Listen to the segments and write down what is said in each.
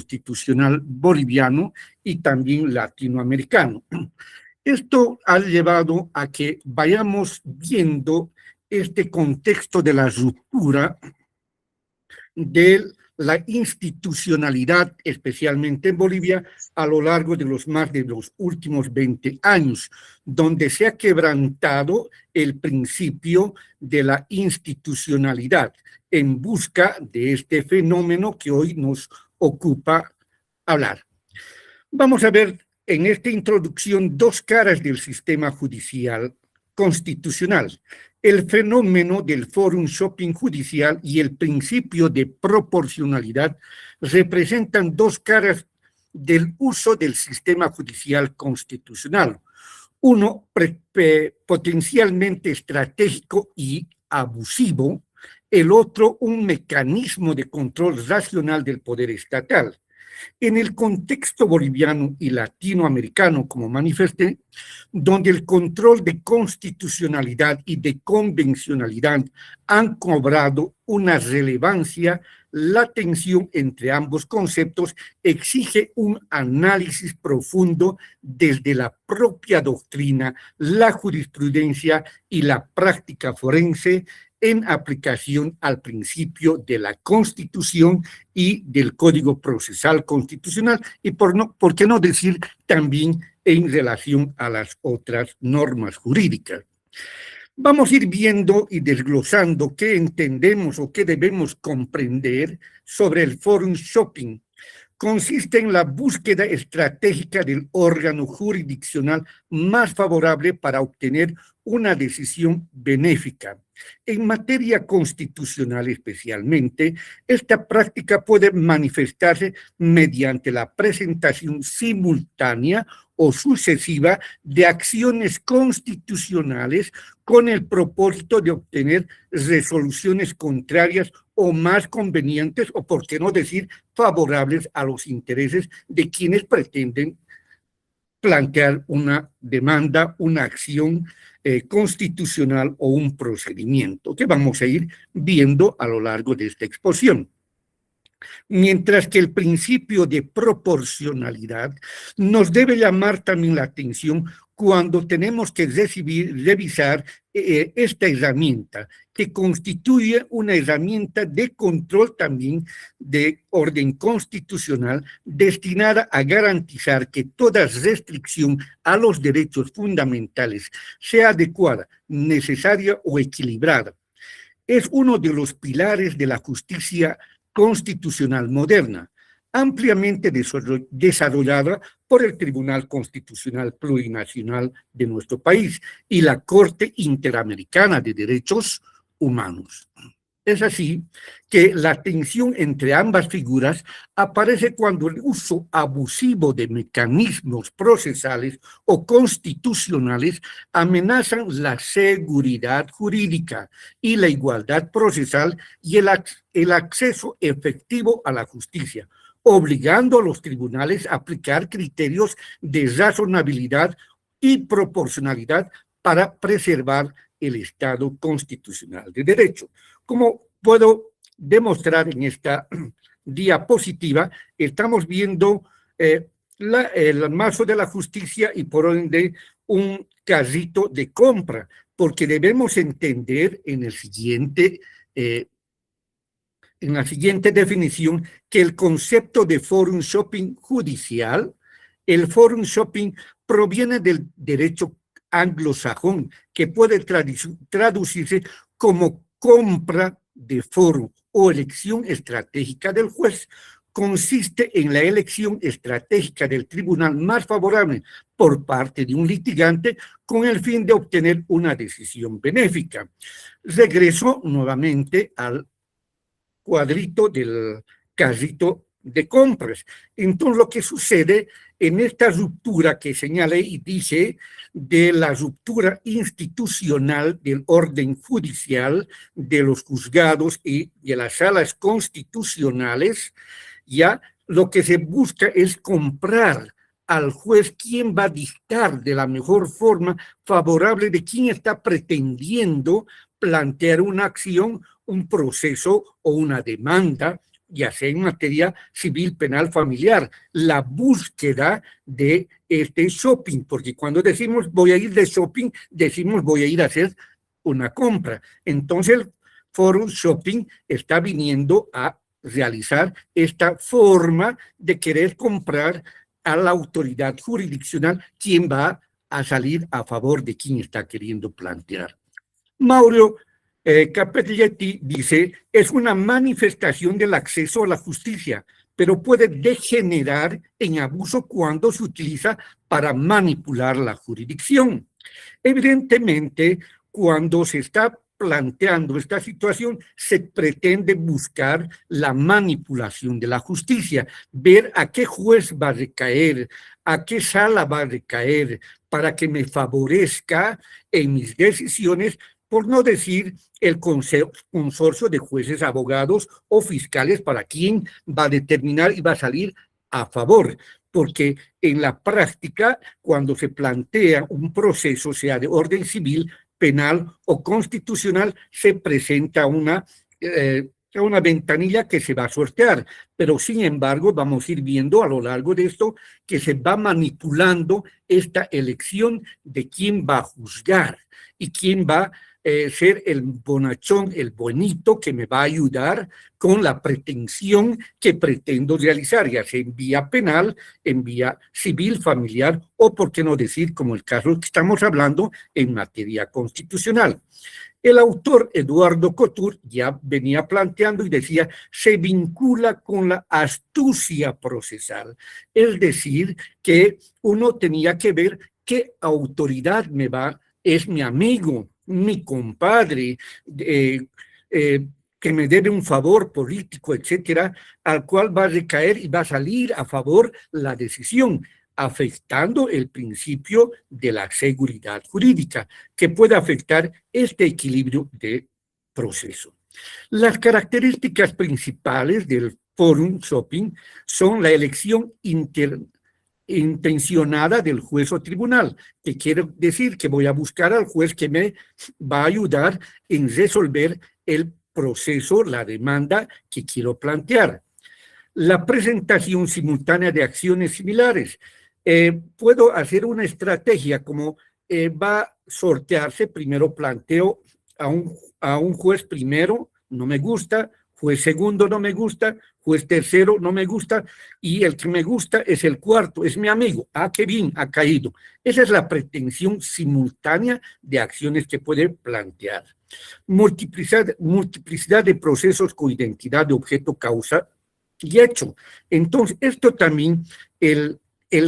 constitucional boliviano y también latinoamericano. Esto ha llevado a que vayamos viendo este contexto de la ruptura de la institucionalidad, especialmente en Bolivia, a lo largo de más de los últimos 20 años, donde se ha quebrantado el principio de la institucionalidad en busca de este fenómeno que hoy nos ocupa hablar. Vamos a ver en esta introducción dos caras del sistema judicial constitucional: el fenómeno del forum shopping judicial y el principio de proporcionalidad representan dos caras del uso del sistema judicial constitucional. Uno potencialmente estratégico y abusivo, el otro un mecanismo de control racional del poder estatal. En el contexto boliviano y latinoamericano, como manifesté, donde el control de constitucionalidad y de convencionalidad han cobrado una relevancia, la tensión entre ambos conceptos exige un análisis profundo desde la propia doctrina, la jurisprudencia y la práctica forense, en aplicación al principio de la Constitución y del Código Procesal Constitucional, y por qué no decir también en relación a las otras normas jurídicas. Vamos a ir viendo y desglosando qué entendemos o qué debemos comprender sobre el forum shopping. Consiste en la búsqueda estratégica del órgano jurisdiccional más favorable para obtener una decisión benéfica. En materia constitucional especialmente, esta práctica puede manifestarse mediante la presentación simultánea o sucesiva de acciones constitucionales con el propósito de obtener resoluciones contrarias o más convenientes, o por qué no decir favorables a los intereses de quienes pretenden plantear una demanda, una acción constitucional o un procedimiento que vamos a ir viendo a lo largo de esta exposición. Mientras que el principio de proporcionalidad nos debe llamar también la atención cuando tenemos que revisar esta herramienta, que constituye una herramienta de control también de orden constitucional destinada a garantizar que toda restricción a los derechos fundamentales sea adecuada, necesaria o equilibrada. Es uno de los pilares de la justicia constitucional moderna, ampliamente desarrollada por el Tribunal Constitucional Plurinacional de nuestro país y la Corte Interamericana de Derechos Humanos. Es así que la tensión entre ambas figuras aparece cuando el uso abusivo de mecanismos procesales o constitucionales amenazan la seguridad jurídica y la igualdad procesal y el acceso efectivo a la justicia, obligando a los tribunales a aplicar criterios de razonabilidad y proporcionalidad para preservar el Estado constitucional de derecho. Como puedo demostrar en esta diapositiva, estamos viendo el mazo de la justicia y por ende un carrito de compra, porque debemos entender en la siguiente definición que el concepto de forum shopping judicial, el forum shopping proviene del derecho anglosajón, que puede traducirse como compra de foro o elección estratégica del juez. Consiste en la elección estratégica del tribunal más favorable por parte de un litigante con el fin de obtener una decisión benéfica. Regreso nuevamente al cuadrito del carrito de compras. Entonces, lo que sucede en esta ruptura que señalé y dice de la ruptura institucional del orden judicial, de los juzgados y de las salas constitucionales, ya lo que se busca es comprar al juez quién va a dictar de la mejor forma favorable de quién está pretendiendo plantear una acción, un proceso o una demanda ya sea en materia civil, penal, familiar, la búsqueda de este shopping, porque cuando decimos voy a ir de shopping, decimos voy a ir a hacer una compra. Entonces el Forum Shopping está viniendo a realizar esta forma de querer comprar a la autoridad jurisdiccional quien va a salir a favor de quien está queriendo plantear. Mauro Cappelletti dice, es una manifestación del acceso a la justicia, pero puede degenerar en abuso cuando se utiliza para manipular la jurisdicción. Evidentemente, cuando se está planteando esta situación, se pretende buscar la manipulación de la justicia, ver a qué juez va a recaer, a qué sala va a recaer, para que me favorezca en mis decisiones, por no decir el consorcio de jueces, abogados o fiscales para quien va a determinar y va a salir a favor, porque en la práctica, cuando se plantea un proceso, sea de orden civil, penal o constitucional, se presenta una ventanilla que se va a sortear, pero sin embargo vamos a ir viendo a lo largo de esto que se va manipulando esta elección de quién va a juzgar y quién va a ser el bonachón, el bonito que me va a ayudar con la pretensión que pretendo realizar, ya sea en vía penal, en vía civil, familiar, o por qué no decir, como el caso que estamos hablando, en materia constitucional. El autor Eduardo Couture ya venía planteando y decía, se vincula con la astucia procesal, es decir, que uno tenía que ver qué autoridad es mi amigo, mi compadre, que me debe un favor político, etcétera, al cual va a recaer y va a salir a favor la decisión, afectando el principio de la seguridad jurídica, que puede afectar este equilibrio de proceso. Las características principales del Forum Shopping son la elección intencionada del juez o tribunal, que quiere decir que voy a buscar al juez que me va a ayudar en resolver el proceso, la demanda que quiero plantear. La presentación simultánea de acciones similares. Puedo hacer una estrategia como va a sortearse, primero planteo a un juez primero, no me gusta, juez segundo no me gusta, juez tercero no me gusta, y el que me gusta es el cuarto, es mi amigo. Ah, qué bien, ha caído. Esa es la pretensión simultánea de acciones que puede plantear. Multiplicidad de procesos con identidad de objeto, causa y hecho. Entonces, esto también, el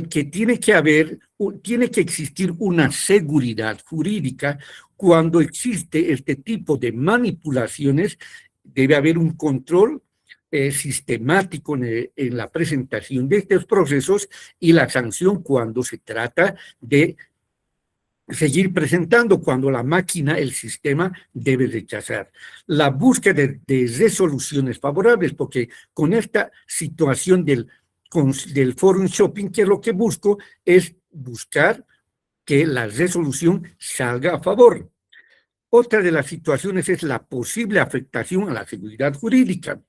que tiene que existir una seguridad jurídica cuando existe este tipo de manipulaciones. Debe haber un control sistemático en la presentación de estos procesos y la sanción cuando se trata de seguir presentando, cuando la máquina, el sistema, debe rechazar. La búsqueda de resoluciones favorables, porque con esta situación del Forum Shopping, que lo que busco es buscar que la resolución salga a favor. Otra de las situaciones es la posible afectación a la seguridad jurídica.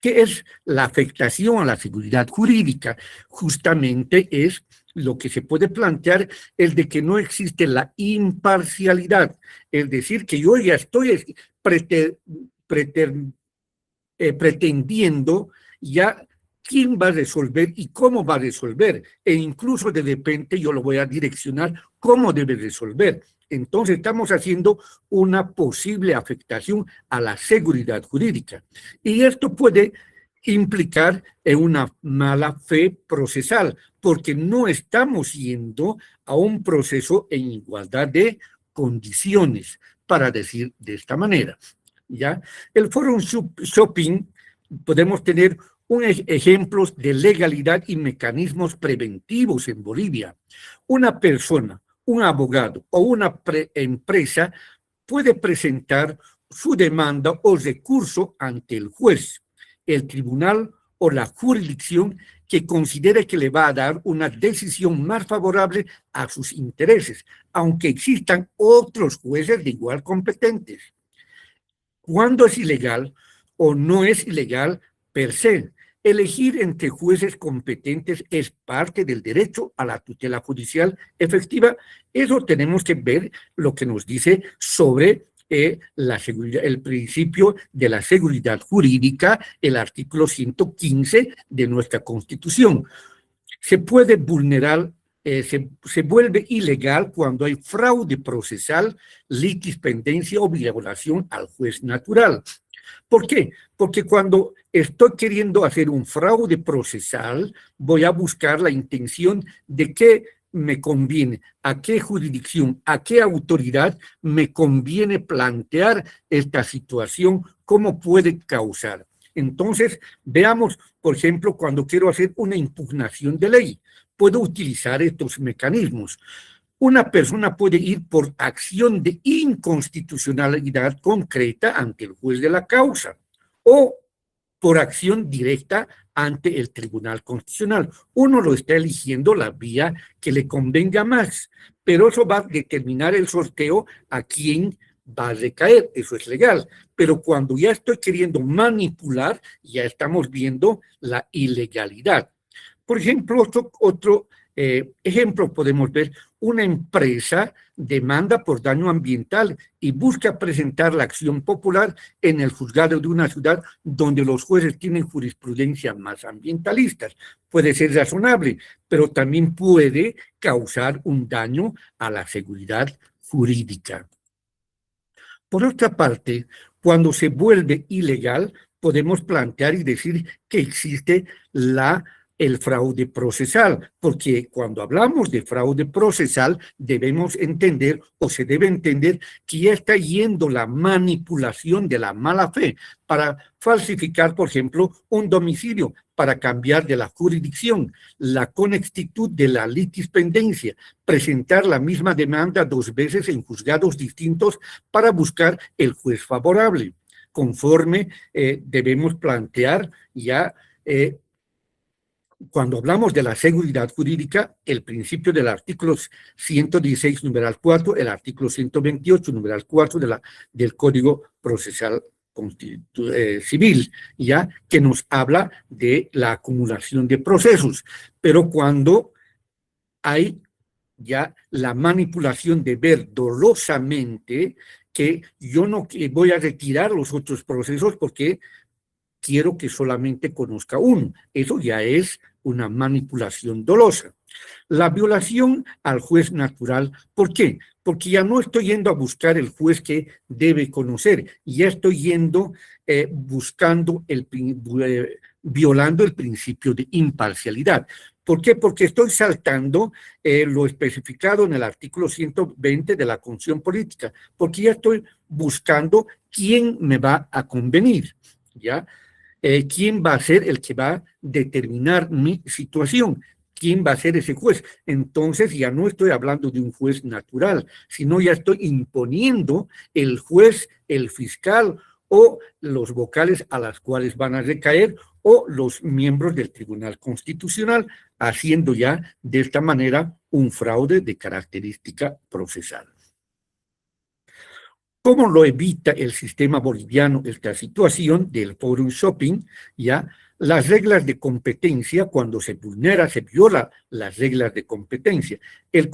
¿Qué es la afectación a la seguridad jurídica? Justamente es lo que se puede plantear, el de que no existe la imparcialidad, es decir, que yo ya estoy pretendiendo ya quién va a resolver y cómo va a resolver, e incluso de repente yo lo voy a direccionar cómo debe resolver. Entonces estamos haciendo una posible afectación a la seguridad jurídica. Y esto puede implicar en una mala fe procesal, porque no estamos yendo a un proceso en igualdad de condiciones, para decir de esta manera. ¿Ya? El Forum Shopping, podemos tener ejemplos de legalidad y mecanismos preventivos en Bolivia. Una persona, un abogado o una empresa puede presentar su demanda o recurso ante el juez, el tribunal o la jurisdicción que considere que le va a dar una decisión más favorable a sus intereses, aunque existan otros jueces de igual competentes. ¿Cuándo es ilegal o no es ilegal per se. Elegir entre jueces competentes es parte del derecho a la tutela judicial efectiva. Eso tenemos que ver lo que nos dice sobre la seguridad, el principio de la seguridad jurídica, el artículo 115 de nuestra Constitución. Se puede vulnerar, se vuelve ilegal cuando hay fraude procesal, litispendencia o violación al juez natural. ¿Por qué? Porque cuando estoy queriendo hacer un fraude procesal, voy a buscar la intención de qué me conviene, a qué jurisdicción, a qué autoridad me conviene plantear esta situación, cómo puede causar. Entonces, veamos, por ejemplo, cuando quiero hacer una impugnación de ley, puedo utilizar estos mecanismos. Una persona puede ir por acción de inconstitucionalidad concreta ante el juez de la causa o por acción directa ante el Tribunal Constitucional. Uno lo está eligiendo la vía que le convenga más, pero eso va a determinar el sorteo a quién va a recaer, eso es legal. Pero cuando ya estoy queriendo manipular, ya estamos viendo la ilegalidad. Por ejemplo, otro ejemplo podemos ver, una empresa demanda por daño ambiental y busca presentar la acción popular en el juzgado de una ciudad donde los jueces tienen jurisprudencia más ambientalistas. Puede ser razonable, pero también puede causar un daño a la seguridad jurídica. Por otra parte, cuando se vuelve ilegal, podemos plantear y decir que existe el fraude procesal, porque cuando hablamos de fraude procesal debemos entender o se debe entender que ya está yendo la manipulación de la mala fe para falsificar, por ejemplo, un domicilio, para cambiar de la jurisdicción, la conextitud de la litispendencia, presentar la misma demanda 2 veces en juzgados distintos para buscar el juez favorable. Conforme debemos plantear ya cuando hablamos de la seguridad jurídica, el principio del artículo 116, numeral 4, el artículo 128, numeral 4 del Código Procesal Civil, ya que nos habla de la acumulación de procesos. Pero cuando hay ya la manipulación de ver dolosamente que yo no voy a retirar los otros procesos porque quiero que solamente conozca uno. Eso ya es una manipulación dolosa. La violación al juez natural, ¿por qué? Porque ya no estoy yendo a buscar el juez que debe conocer, ya estoy yendo violando el principio de imparcialidad. ¿Por qué? Porque estoy saltando lo especificado en el artículo 120 de la Constitución Política, porque ya estoy buscando quién me va a convenir, ¿ya? ¿Quién va a ser el que va a determinar mi situación? ¿Quién va a ser ese juez? Entonces ya no estoy hablando de un juez natural, sino ya estoy imponiendo el juez, el fiscal o los vocales a las cuales van a recaer o los miembros del Tribunal Constitucional, haciendo ya de esta manera un fraude de característica procesal. ¿Cómo lo evita el sistema boliviano esta situación del forum shopping? Ya las reglas de competencia, cuando se viola las reglas de competencia. El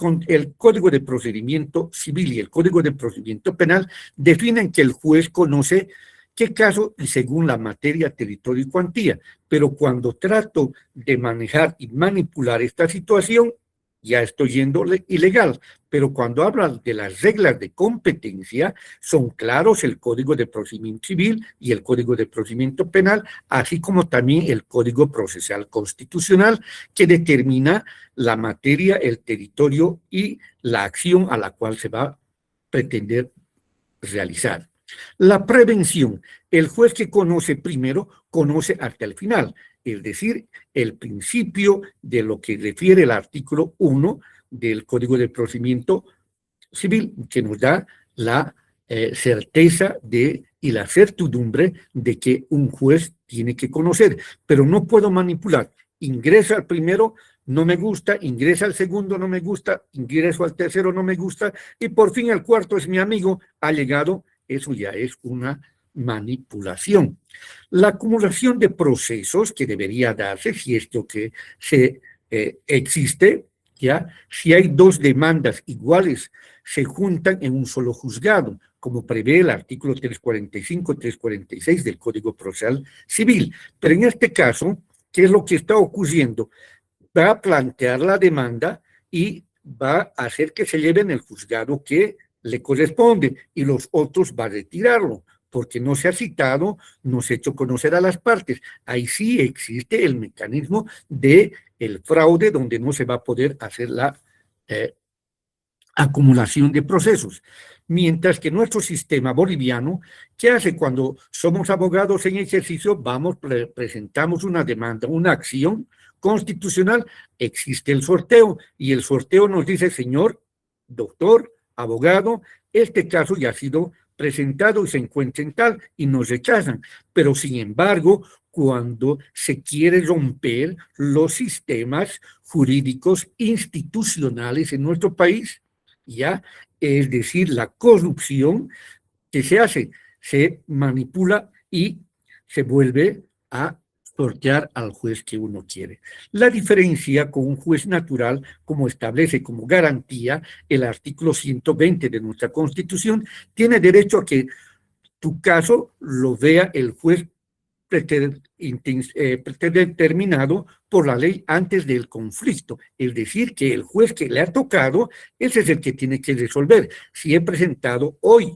Código de Procedimiento Civil y el Código de Procedimiento Penal definen que el juez conoce qué caso y según la materia, territorio y cuantía. Pero cuando trato de manejar y manipular esta situación, ya estoy yendo ilegal, pero cuando hablan de las reglas de competencia, son claros el Código de Procedimiento Civil y el Código de Procedimiento Penal, así como también el Código Procesal Constitucional, que determina la materia, el territorio y la acción a la cual se va a pretender realizar. La prevención, el juez que conoce primero, conoce hasta el final, es decir, el principio de lo que refiere el artículo 1 del Código de Procedimiento Civil, que nos da la certeza y la certidumbre de que un juez tiene que conocer, pero no puedo manipular. Ingresa al primero, no me gusta, ingresa al segundo, no me gusta, ingreso al tercero, no me gusta, y por fin al cuarto es mi amigo, ha llegado. Eso ya es una manipulación. La acumulación de procesos que debería darse, si esto que existe, ¿ya? Si hay dos demandas iguales, se juntan en un solo juzgado, como prevé el artículo 345, 346 del Código Procesal Civil. Pero en este caso, ¿qué es lo que está ocurriendo? Va a plantear la demanda y va a hacer que se lleve en el juzgado que le corresponde y los otros va a retirarlo porque no se ha citado, no se ha hecho conocer a las partes. Ahí sí existe el mecanismo de el fraude donde no se va a poder hacer la acumulación de procesos. Mientras que nuestro sistema boliviano, ¿qué hace cuando somos abogados en ejercicio? Vamos, presentamos una demanda, una acción constitucional, existe el sorteo y el sorteo nos dice, señor, doctor, abogado, este caso ya ha sido presentado y se encuentra en tal y nos rechazan. Pero sin embargo, cuando se quiere romper los sistemas jurídicos institucionales en nuestro país, ¿ya? Es decir, la corrupción que se hace, se manipula y se vuelve a sortear al juez que uno quiere. La diferencia con un juez natural, como establece como garantía el artículo 120 de nuestra Constitución, tiene derecho a que tu caso lo vea el juez predeterminado por la ley antes del conflicto, es decir, que el juez que le ha tocado, ese es el que tiene que resolver. Si he presentado hoy,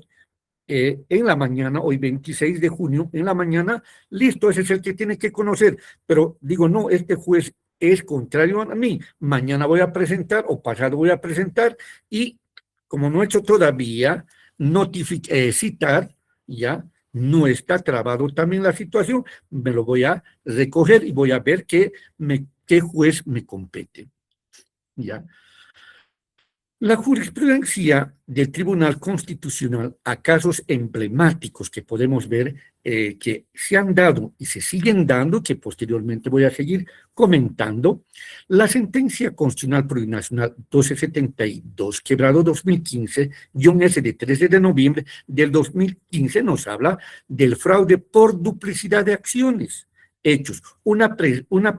en la mañana, hoy 26 de junio, en la mañana, listo, ese es el que tiene que conocer, pero digo, no, este juez es contrario a mí, mañana voy a presentar o pasado voy a presentar y como no he hecho todavía citar, ya no está trabado también la situación, me lo voy a recoger y voy a ver qué juez me compete. ¿Ya? La jurisprudencia del Tribunal Constitucional a casos emblemáticos que podemos ver que se han dado y se siguen dando, que posteriormente voy a seguir comentando, la sentencia constitucional plurinacional 1272, quebrado 2015, S de 13 de noviembre del 2015, nos habla del fraude por duplicidad de acciones, hechos. Una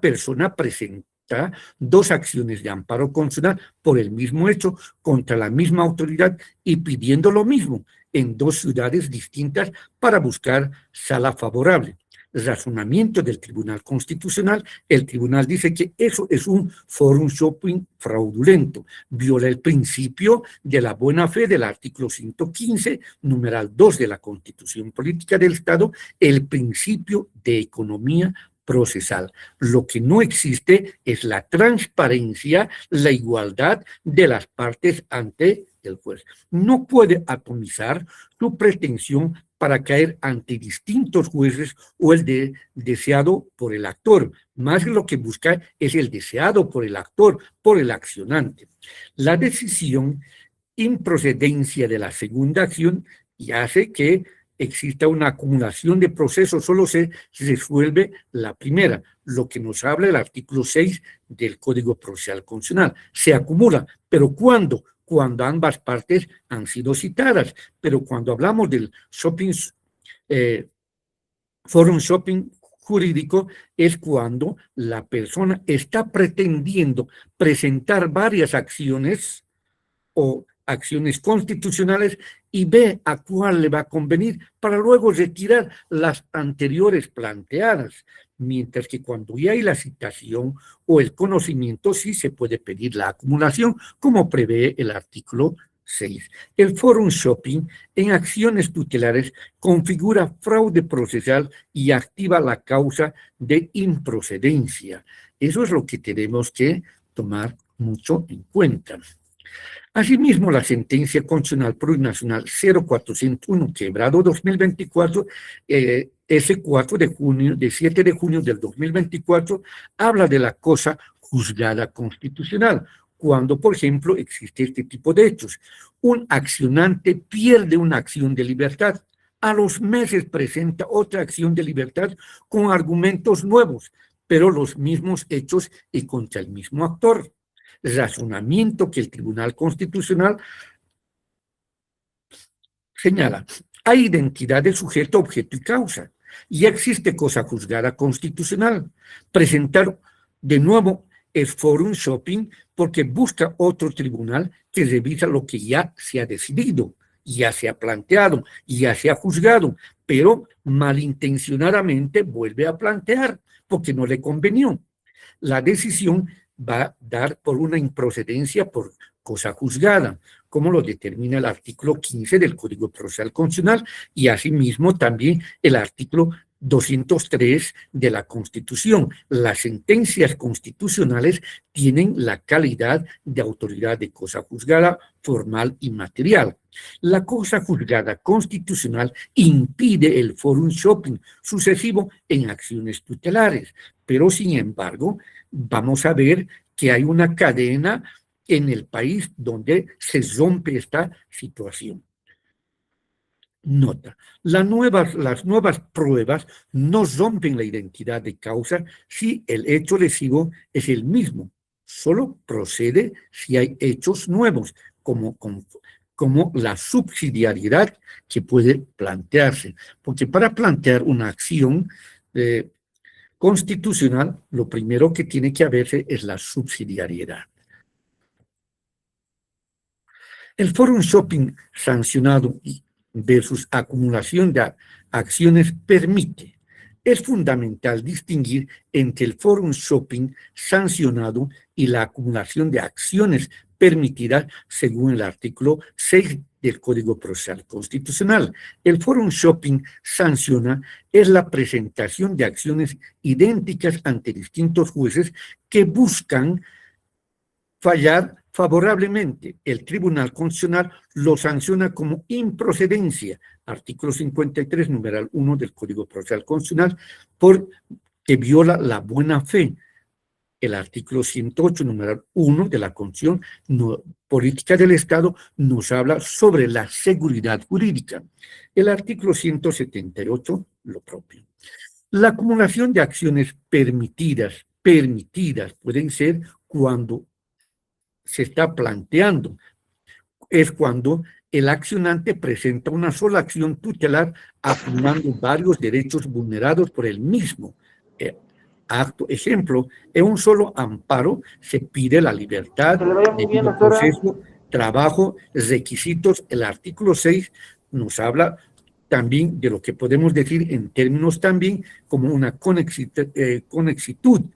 persona presenta dos acciones de amparo constitucional por el mismo hecho contra la misma autoridad y pidiendo lo mismo en dos ciudades distintas para buscar sala favorable. Razonamiento del Tribunal Constitucional, el tribunal dice que eso es un forum shopping fraudulento, viola el principio de la buena fe del artículo 115, numeral 2 de la Constitución Política del Estado, el principio de economía procesal. Lo que no existe es la transparencia, la igualdad de las partes ante el juez. No puede atomizar su pretensión para caer ante distintos jueces o el deseado por el actor. Más lo que busca es el deseado por el actor, por el accionante. La decisión improcedencia de la segunda acción y hace que exista una acumulación de procesos, solo se resuelve la primera, lo que nos habla el artículo 6 del Código Procesal Constitucional. Se acumula, pero ¿cuándo? Cuando ambas partes han sido citadas, pero cuando hablamos del forum shopping jurídico es cuando la persona está pretendiendo presentar varias acciones o acciones constitucionales y ve a cuál le va a convenir para luego retirar las anteriores planteadas, mientras que cuando ya hay la citación o el conocimiento sí se puede pedir la acumulación, como prevé el artículo 6. El forum shopping en acciones tutelares configura fraude procesal y activa la causa de improcedencia. Eso es lo que tenemos que tomar mucho en cuenta. Asimismo, la sentencia constitucional plurinacional 0401, quebrado 2024, S4 de junio, de 7 de junio del 2024, habla de la cosa juzgada constitucional, cuando, por ejemplo, existe este tipo de hechos. Un accionante pierde una acción de libertad, a los meses presenta otra acción de libertad con argumentos nuevos, pero los mismos hechos y contra el mismo actor. Razonamiento que el Tribunal Constitucional señala. Hay identidad de sujeto, objeto y causa. Y existe cosa juzgada constitucional. Presentar de nuevo es forum shopping porque busca otro tribunal que revisa lo que ya se ha decidido, ya se ha planteado, ya se ha juzgado, pero malintencionadamente vuelve a plantear porque no le convenió. La decisión va a dar por una improcedencia por cosa juzgada, como lo determina el artículo 15 del Código Procesal Constitucional y asimismo también el artículo 203 de la Constitución. Las sentencias constitucionales tienen la calidad de autoridad de cosa juzgada formal y material. La cosa juzgada constitucional impide el forum shopping sucesivo en acciones tutelares, pero sin embargo vamos a ver que hay una cadena en el país donde se rompe esta situación. Nota, las nuevas pruebas no rompen la identidad de causa si el hecho lesivo es el mismo. Solo procede si hay hechos nuevos, como la subsidiariedad que puede plantearse. Porque para plantear una acción constitucional, lo primero que tiene que haberse es la subsidiariedad. El forum shopping sancionado versus acumulación de acciones permite. Es fundamental distinguir entre el forum shopping sancionado y la acumulación de acciones permitidas según el artículo 6 del Código Procesal Constitucional. El forum shopping sanciona es la presentación de acciones idénticas ante distintos jueces que buscan fallar favorablemente. El Tribunal Constitucional lo sanciona como improcedencia, artículo 53, numeral 1 del Código Procesal Constitucional, porque viola la buena fe. El artículo 108, numeral 1 de la Constitución Política del Estado nos habla sobre la seguridad jurídica. El artículo 178, lo propio. La acumulación de acciones permitidas pueden ser cuando se está planteando, es cuando el accionante presenta una sola acción tutelar acumulando varios derechos vulnerados por el mismo acto. Ejemplo, en un solo amparo se pide la libertad, debido proceso, trabajo, requisitos. El artículo 6 nos habla también de lo que podemos decir en términos también como una conexitud.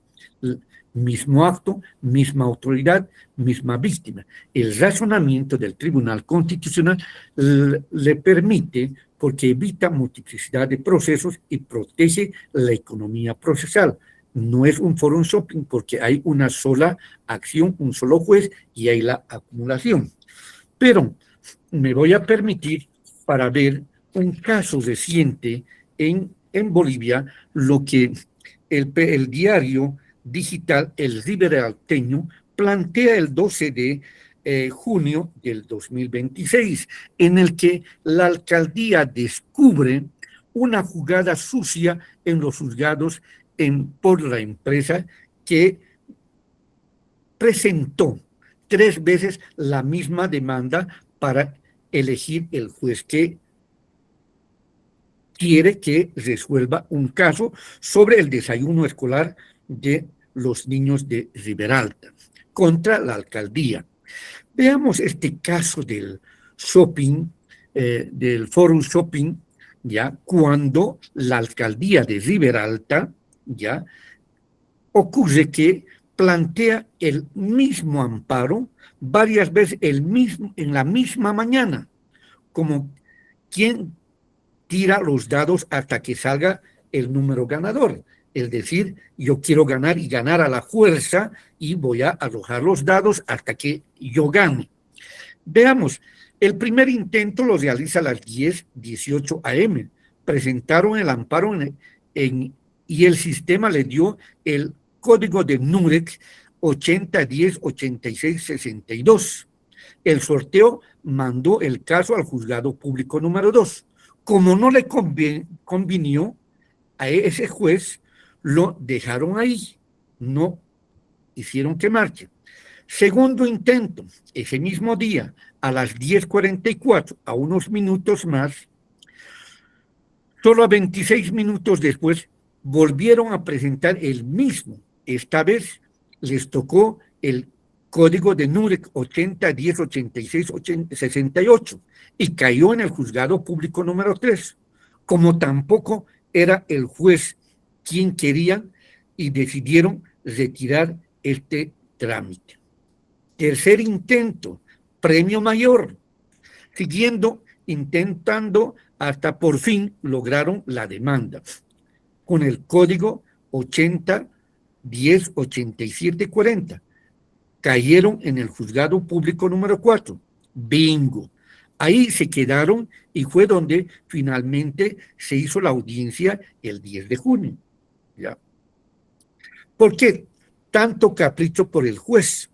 Mismo acto, misma autoridad, misma víctima. El razonamiento del Tribunal Constitucional le permite porque evita multiplicidad de procesos y protege la economía procesal. No es un forum shopping porque hay una sola acción, un solo juez y hay la acumulación. Pero me voy a permitir para ver un caso reciente en Bolivia, lo que el diario digital El Riberalteño plantea el 12 de junio del 2026, en el que la alcaldía descubre una jugada sucia en los juzgados por la empresa que presentó 3 veces la misma demanda para elegir el juez que quiere que resuelva un caso sobre el desayuno escolar de los niños de Riberalta contra la alcaldía. Veamos este caso del shopping, del forum shopping, ya cuando la alcaldía de Riberalta, ya ocurre que plantea el mismo amparo varias veces en la misma mañana, como quien tira los dados hasta que salga el número ganador. Es decir, yo quiero ganar y ganar a la fuerza y voy a arrojar los dados hasta que yo gane. Veamos, el primer intento lo realiza a las 10:18 am. Presentaron el amparo y el sistema le dio el código de NUREC 8010-8662. El sorteo mandó el caso al juzgado público número 2. Como no le convinió a ese juez, lo dejaron ahí, no hicieron que marche. Segundo intento, ese mismo día, a las 10:44, a unos minutos más, Solo a 26 minutos después volvieron a presentar el mismo. Esta vez les tocó el código de Nuremberg 80-10-86-68 y cayó en el juzgado público número 3. Como tampoco era el juez quien querían y decidieron retirar este trámite. Tercer intento, premio mayor, intentando hasta por fin lograron la demanda con el código 80-10-87-40. Cayeron en el juzgado público número 4. Bingo. Ahí se quedaron y fue donde finalmente se hizo la audiencia el 10 de junio. ¿Ya? ¿Por qué tanto capricho por el juez?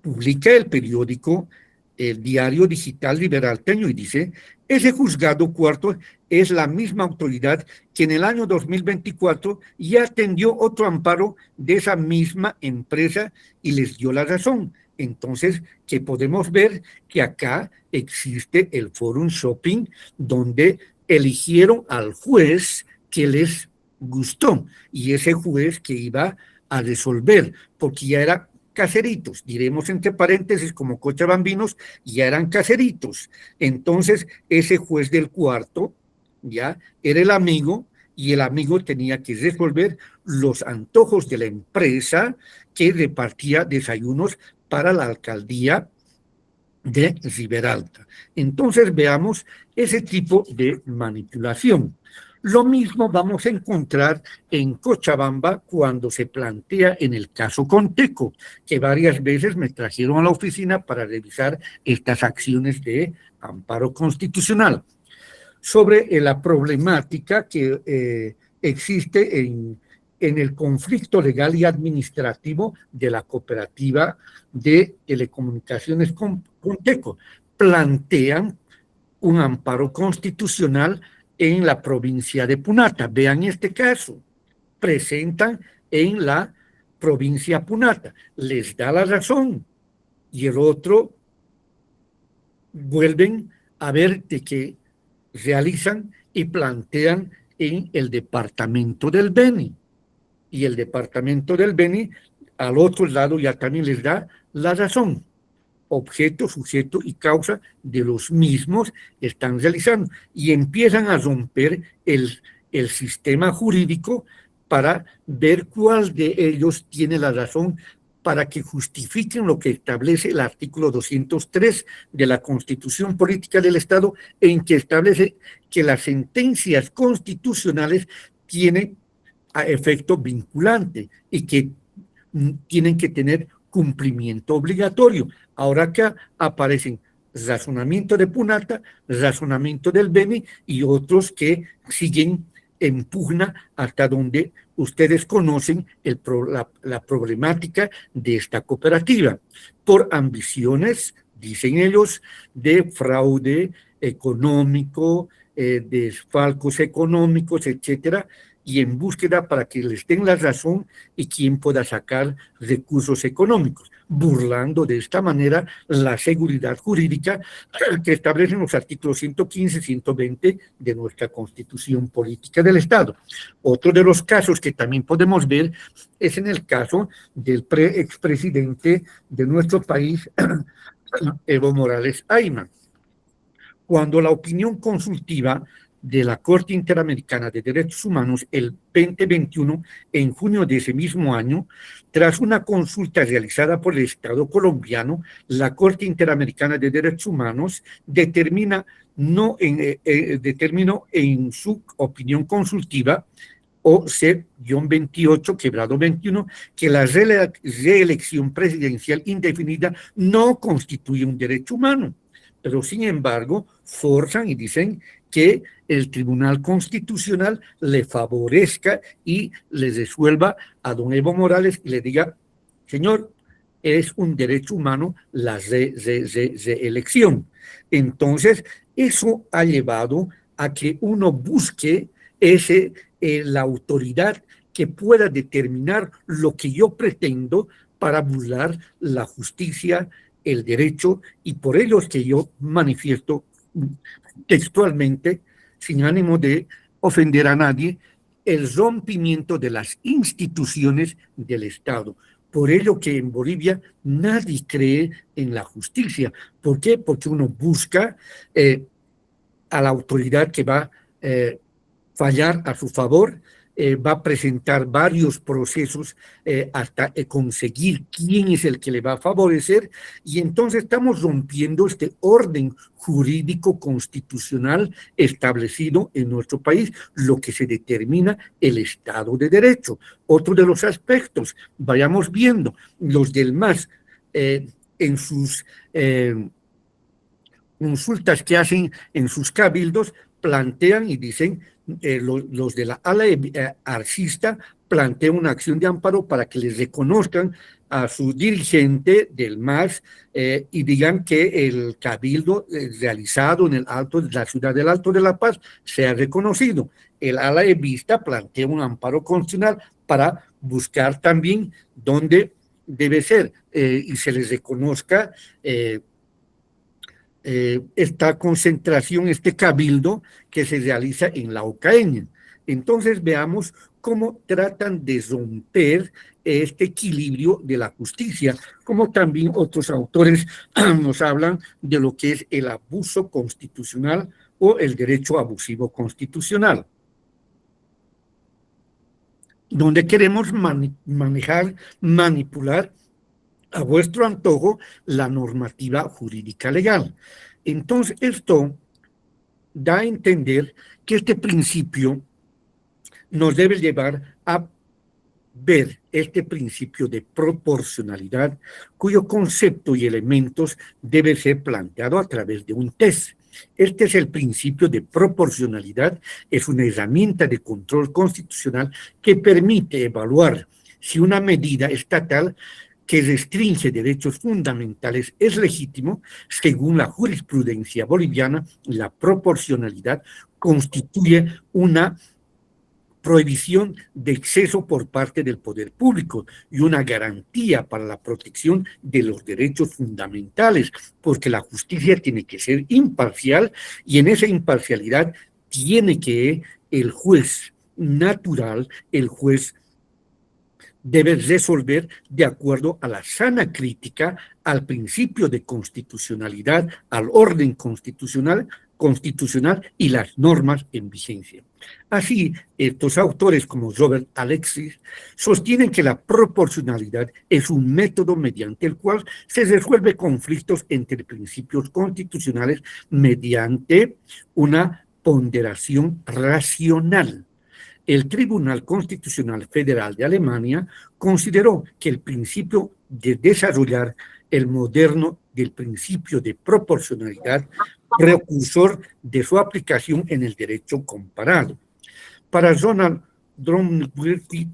Publica el periódico, el diario digital Liberalteño, y dice: ese juzgado cuarto es la misma autoridad que en el año 2024 ya atendió otro amparo de esa misma empresa y les dio la razón. Entonces, que podemos ver que acá existe el forum shopping donde eligieron al juez que les gustó y ese juez que iba a resolver, porque ya era caseritos, diremos entre paréntesis como cochabambinos, ya eran caseritos. Entonces, ese juez del cuarto, ya, era el amigo, y el amigo tenía que resolver los antojos de la empresa que repartía desayunos para la alcaldía de Riberalta. Entonces, veamos ese tipo de manipulación. Lo mismo vamos a encontrar en Cochabamba cuando se plantea en el caso Conteco, que varias veces me trajeron a la oficina para revisar estas acciones de amparo constitucional. Sobre la problemática que existe en el conflicto legal y administrativo de la cooperativa de telecomunicaciones Conteco. Plantean un amparo constitucional en la provincia de Punata. Vean este caso. Presentan en la provincia Punata. Les da la razón. Y el otro vuelven a ver de que realizan y plantean en el departamento del Beni. Y el departamento del Beni al otro lado ya también les da la razón. Objeto, sujeto y causa de los mismos están realizando y empiezan a romper el sistema jurídico para ver cuál de ellos tiene la razón para que justifiquen lo que establece el artículo 203 de la Constitución Política del Estado, en que establece que las sentencias constitucionales tienen a efecto vinculante y que tienen que tener cumplimiento obligatorio. Ahora acá aparecen razonamiento de Punata, razonamiento del Beni y otros que siguen en pugna hasta donde ustedes conocen la problemática de esta cooperativa. Por ambiciones, dicen ellos, de fraude económico, desfalcos económicos, etcétera, y en búsqueda para que les den la razón y quien pueda sacar recursos económicos, burlando de esta manera la seguridad jurídica que establecen los artículos 115 y 120 de nuestra Constitución Política del Estado. Otro de los casos que también podemos ver es en el caso del expresidente de nuestro país, Evo Morales Ayma. Cuando la opinión consultiva de la Corte Interamericana de Derechos Humanos el 2021, en junio de ese mismo año, tras una consulta realizada por el Estado colombiano, la Corte Interamericana de Derechos Humanos determinó en su opinión consultiva OC-28-21, que la reelección presidencial indefinida no constituye un derecho humano, pero sin embargo forzan y dicen que el Tribunal Constitucional le favorezca y le resuelva a don Evo Morales y le diga: señor, es un derecho humano la reelección. Entonces, eso ha llevado a que uno busque la autoridad que pueda determinar lo que yo pretendo para burlar la justicia, el derecho, y por ello es que yo manifiesto textualmente sin ánimo de ofender a nadie, el rompimiento de las instituciones del Estado. Por ello que en Bolivia nadie cree en la justicia. ¿Por qué? Porque uno busca a la autoridad que va a fallar a su favor, va a presentar varios procesos hasta conseguir quién es el que le va a favorecer, y entonces estamos rompiendo este orden jurídico constitucional establecido en nuestro país, lo que se determina el Estado de Derecho. Otro de los aspectos, vayamos viendo, los del MAS en sus consultas que hacen en sus cabildos, plantean y dicen, los de la ala arcista plantean una acción de amparo para que les reconozcan a su dirigente del MAS y digan que el cabildo realizado en el Alto, la ciudad del Alto de La Paz sea reconocido. El ala evista plantea un amparo constitucional para buscar también dónde debe ser y se les reconozca esta concentración, este cabildo que se realiza en la Ocaña. Entonces veamos cómo tratan de romper este equilibrio de la justicia, como también otros autores nos hablan de lo que es el abuso constitucional o el derecho abusivo constitucional, donde queremos manejar, manipular a vuestro antojo la normativa jurídica legal. Entonces, esto da a entender que este principio nos debe llevar a ver este principio de proporcionalidad, cuyo concepto y elementos debe ser planteado a través de un test. Este es el principio de proporcionalidad, es una herramienta de control constitucional que permite evaluar si una medida estatal que restringe derechos fundamentales es legítimo. Según la jurisprudencia boliviana, la proporcionalidad constituye una prohibición de exceso por parte del poder público y una garantía para la protección de los derechos fundamentales, porque la justicia tiene que ser imparcial y en esa imparcialidad tiene que el juez natural, el juez debe resolver de acuerdo a la sana crítica, al principio de constitucionalidad, al orden constitucional y las normas en vigencia. Así, estos autores como Robert Alexis sostienen que la proporcionalidad es un método mediante el cual se resuelve conflictos entre principios constitucionales mediante una ponderación racional. El Tribunal Constitucional Federal de Alemania consideró que el principio de desarrollar el moderno del principio de proporcionalidad, precursor de su aplicación en el derecho comparado. Para Ronald Dromworthy,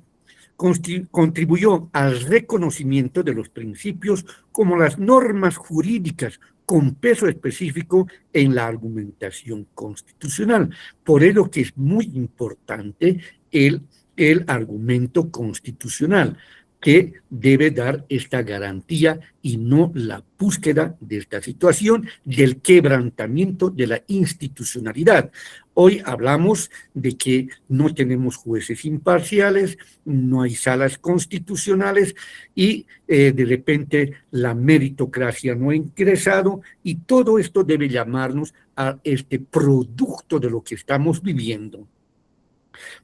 contribuyó al reconocimiento de los principios como las normas jurídicas con peso específico en la argumentación constitucional. Por ello que es muy importante el argumento constitucional, que debe dar esta garantía y no la búsqueda de esta situación del quebrantamiento de la institucionalidad. Hoy hablamos de que no tenemos jueces imparciales, no hay salas constitucionales y de repente la meritocracia no ha ingresado, y todo esto debe llamarnos a este producto de lo que estamos viviendo.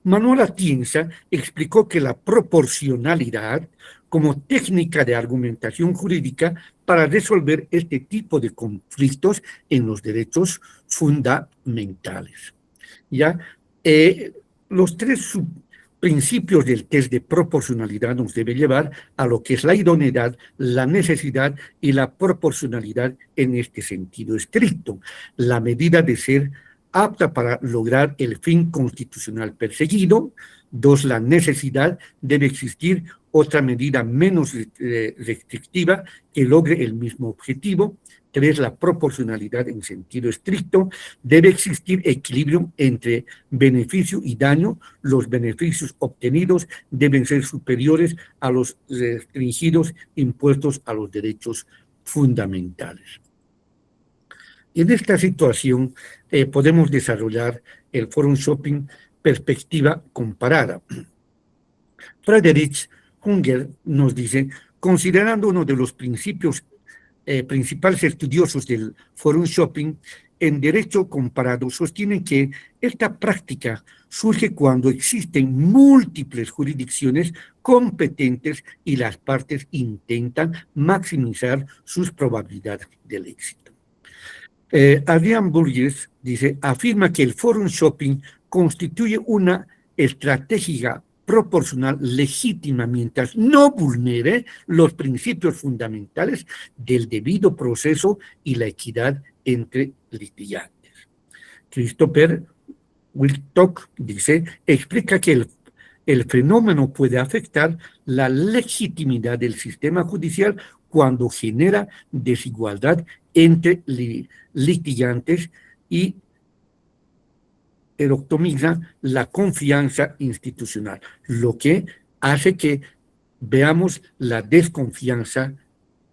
Manuel Atienza explicó que la proporcionalidad como técnica de argumentación jurídica para resolver este tipo de conflictos en los derechos fundamentales. ¿Ya? Los tres principios del test de proporcionalidad nos debe llevar a lo que es la idoneidad, la necesidad y la proporcionalidad en este sentido estricto. La medida de ser apta para lograr el fin constitucional perseguido. Dos, la necesidad, debe existir otra medida menos restrictiva que logre el mismo objetivo. Tres, la proporcionalidad en sentido estricto, debe existir equilibrio entre beneficio y daño. Los beneficios obtenidos deben ser superiores a los restringidos impuestos a los derechos fundamentales. En esta situación podemos desarrollar el Forum Shopping Perspectiva Comparada. Friedrich Hunger nos dice, considerando uno de los principales estudiosos del Forum Shopping en derecho comparado, sostienen que esta práctica surge cuando existen múltiples jurisdicciones competentes y las partes intentan maximizar sus probabilidades del éxito. Adrian Burgess dice, afirma que el Forum Shopping constituye una estrategia proporcional legítima mientras no vulnere los principios fundamentales del debido proceso y la equidad entre litigantes. Christopher Wilcock dice, explica que el fenómeno puede afectar la legitimidad del sistema judicial cuando genera desigualdad entre litigantes y erotomiza la confianza institucional, lo que hace que veamos la desconfianza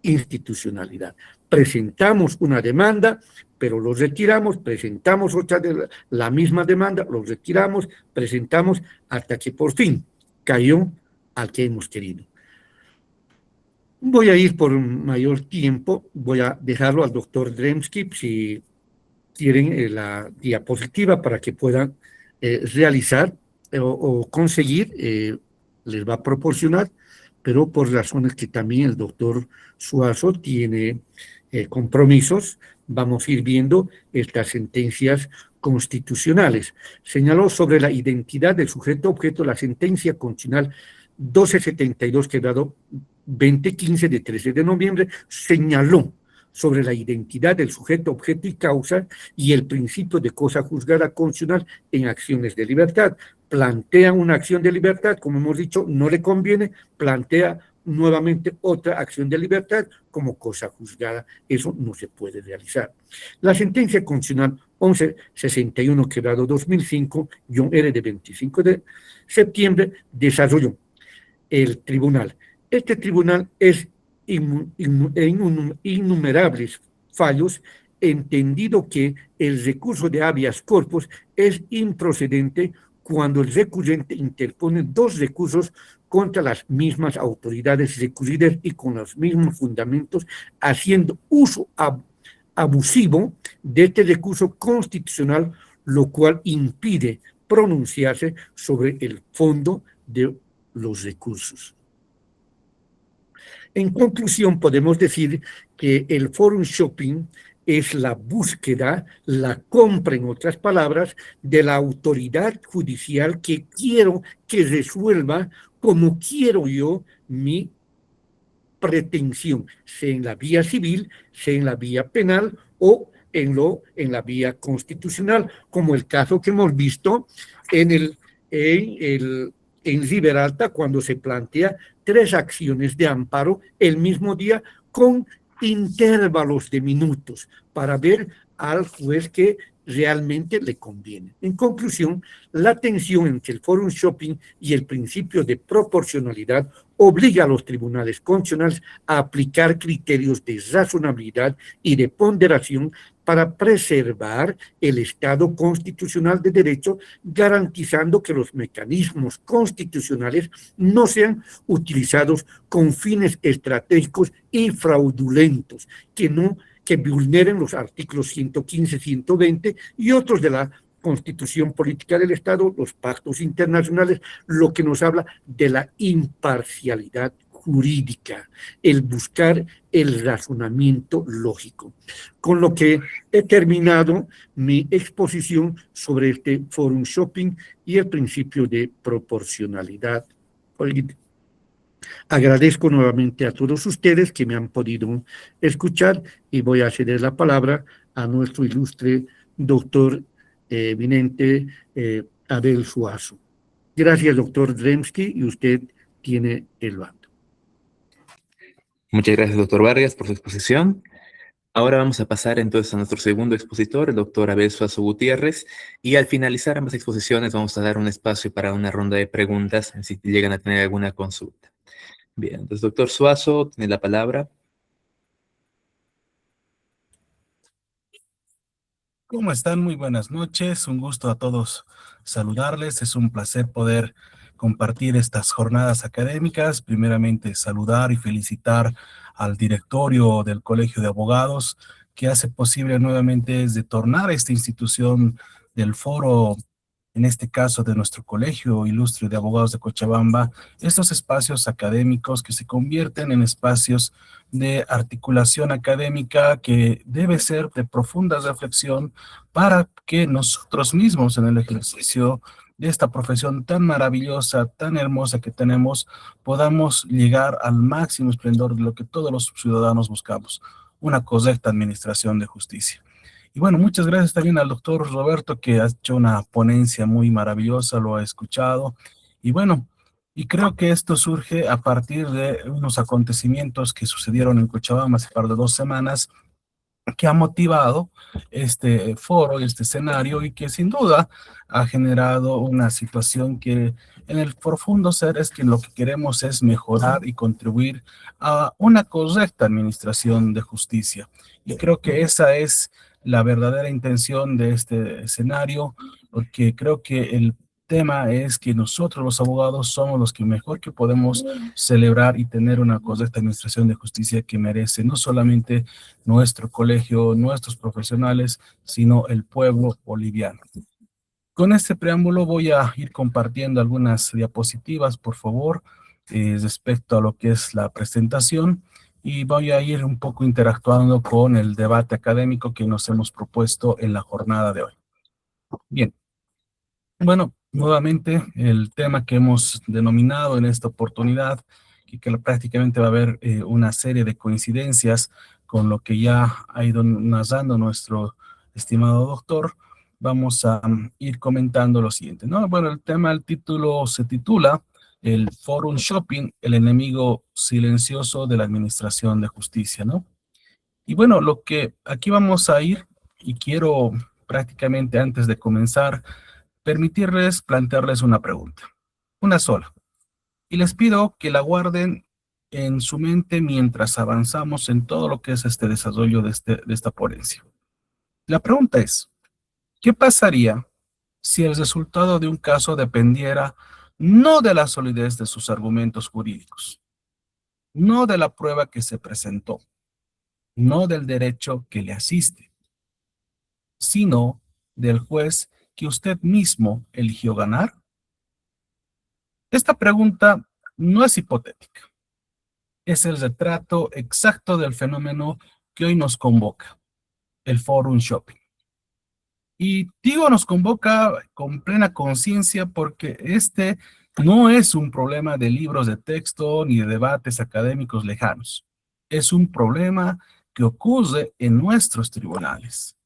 institucionalidad. Presentamos una demanda, pero lo retiramos, presentamos otra de la misma demanda, lo retiramos, presentamos hasta que por fin cayó al que hemos querido. Voy a ir por un mayor tiempo, voy a dejarlo al doctor Dremsky, si quieren la diapositiva para que puedan realizar o conseguir, les va a proporcionar, pero por razones que también el doctor Suazo tiene compromisos, vamos a ir viendo estas sentencias constitucionales. Señaló sobre la identidad del sujeto objeto la sentencia constitucional 1272, quebrado 2015 de 13 de noviembre, señaló sobre la identidad del sujeto, objeto y causa y el principio de cosa juzgada constitucional en acciones de libertad. Plantea una acción de libertad, como hemos dicho, no le conviene, plantea nuevamente otra acción de libertad como cosa juzgada. Eso no se puede realizar. La sentencia constitucional 1161, quebrado 2005-R de 25 de septiembre, desarrolló el tribunal. Este tribunal es innumerables fallos, entendido que el recurso de habeas corpus es improcedente cuando el recurrente interpone dos recursos contra las mismas autoridades recurridas y con los mismos fundamentos, haciendo uso abusivo de este recurso constitucional, lo cual impide pronunciarse sobre el fondo de los recursos. En conclusión, podemos decir que el Forum Shopping es la búsqueda, la compra, en otras palabras, de la autoridad judicial que quiero que resuelva como quiero yo mi pretensión, sea en la vía civil, sea en la vía penal o en la vía constitucional, como el caso que hemos visto en Riberalta, cuando se plantea 3 acciones de amparo el mismo día con intervalos de minutos para ver al juez que realmente le conviene. En conclusión, la tensión entre el Forum Shopping y el principio de proporcionalidad obliga a los tribunales constitucionales a aplicar criterios de razonabilidad y de ponderación para preservar el Estado constitucional de derecho, garantizando que los mecanismos constitucionales no sean utilizados con fines estratégicos y fraudulentos, que vulneren los artículos 115, 120 y otros de la Constitución Política del Estado, los pactos internacionales, lo que nos habla de la imparcialidad jurídica, el buscar el razonamiento lógico. Con lo que he terminado mi exposición sobre este Forum Shopping y el principio de proporcionalidad. Agradezco nuevamente a todos ustedes que me han podido escuchar y voy a ceder la palabra a nuestro ilustre doctor eminente Abel Suazo. Gracias, doctor Dremsky, y usted tiene el bando. Muchas gracias, doctor Vargas, por su exposición. Ahora vamos a pasar entonces a nuestro segundo expositor, el doctor Abel Suazo Gutiérrez, y al finalizar ambas exposiciones vamos a dar un espacio para una ronda de preguntas, si llegan a tener alguna consulta. Bien, entonces, doctor Suazo, tiene la palabra. ¿Cómo están? Muy buenas noches. Un gusto a todos saludarles. Es un placer poder compartir estas jornadas académicas. Primeramente, saludar y felicitar al directorio del Colegio de Abogados, que hace posible nuevamente es de tornar esta institución del foro, en este caso de nuestro Colegio Ilustre de Abogados de Cochabamba, estos espacios académicos que se convierten en espacios de articulación académica que debe ser de profunda reflexión para que nosotros mismos en el ejercicio de esta profesión tan maravillosa, tan hermosa que tenemos, podamos llegar al máximo esplendor de lo que todos los ciudadanos buscamos, una correcta administración de justicia. Y bueno, muchas gracias también al doctor Roberto, que ha hecho una ponencia muy maravillosa, lo ha escuchado. Y bueno, y creo que esto surge a partir de unos acontecimientos que sucedieron en Cochabamba hace par de 2 semanas, que ha motivado este foro, este escenario, y que sin duda ha generado una situación que en el profundo ser es que lo que queremos es mejorar y contribuir a una correcta administración de justicia. Y creo que esa es la verdadera intención de este escenario, porque creo que el tema es que nosotros los abogados somos los que mejor que podemos celebrar y tener una correcta administración de justicia que merece no solamente nuestro colegio, nuestros profesionales, sino el pueblo boliviano. Con este preámbulo voy a ir compartiendo algunas diapositivas, por favor, respecto a lo que es la presentación, y voy a ir un poco interactuando con el debate académico que nos hemos propuesto en la jornada de hoy. Bien. Bueno, nuevamente el tema que hemos denominado en esta oportunidad, y que prácticamente va a haber una serie de coincidencias con lo que ya ha ido narrando nuestro estimado doctor, vamos a ir comentando lo siguiente, ¿no? Bueno, el título se titula el Forum Shopping, el enemigo silencioso de la administración de justicia, ¿no? Y bueno, lo que aquí vamos a ir, y quiero prácticamente antes de comenzar, permitirles plantearles una pregunta, una sola, y les pido que la guarden en su mente mientras avanzamos en todo lo que es este desarrollo de esta ponencia. La pregunta es, ¿qué pasaría si el resultado de un caso dependiera no de la solidez de sus argumentos jurídicos, no de la prueba que se presentó, no del derecho que le asiste, sino del juez que usted mismo eligió ganar? Esta pregunta no es hipotética, es el retrato exacto del fenómeno que hoy nos convoca, el Forum Shopping. Y digo nos convoca con plena conciencia porque este no es un problema de libros de texto ni de debates académicos lejanos. Es un problema que ocurre en nuestros tribunales.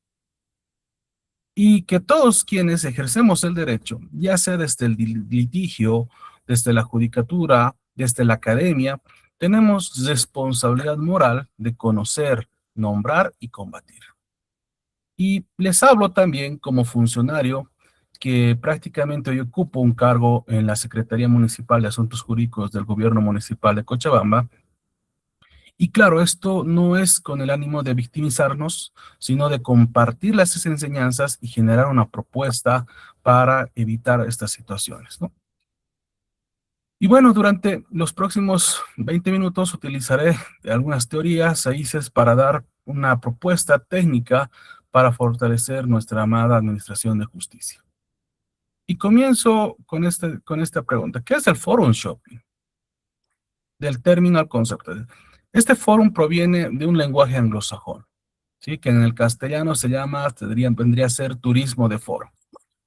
Y que todos quienes ejercemos el derecho, ya sea desde el litigio, desde la judicatura, desde la academia, tenemos responsabilidad moral de conocer, nombrar y combatir. Y les hablo también como funcionario que prácticamente hoy ocupo un cargo en la Secretaría Municipal de Asuntos Jurídicos del Gobierno Municipal de Cochabamba. Y claro, esto no es con el ánimo de victimizarnos, sino de compartir las enseñanzas y generar una propuesta para evitar estas situaciones, ¿no? Y bueno, durante los próximos 20 minutos utilizaré algunas teorías, raíces para dar una propuesta técnica para fortalecer nuestra amada administración de justicia. Y comienzo con esta pregunta. ¿Qué es el Forum Shopping? Del término al concepto. Este forum proviene de un lenguaje anglosajón, ¿sí? Que en el castellano se llama, vendría a ser turismo de foro,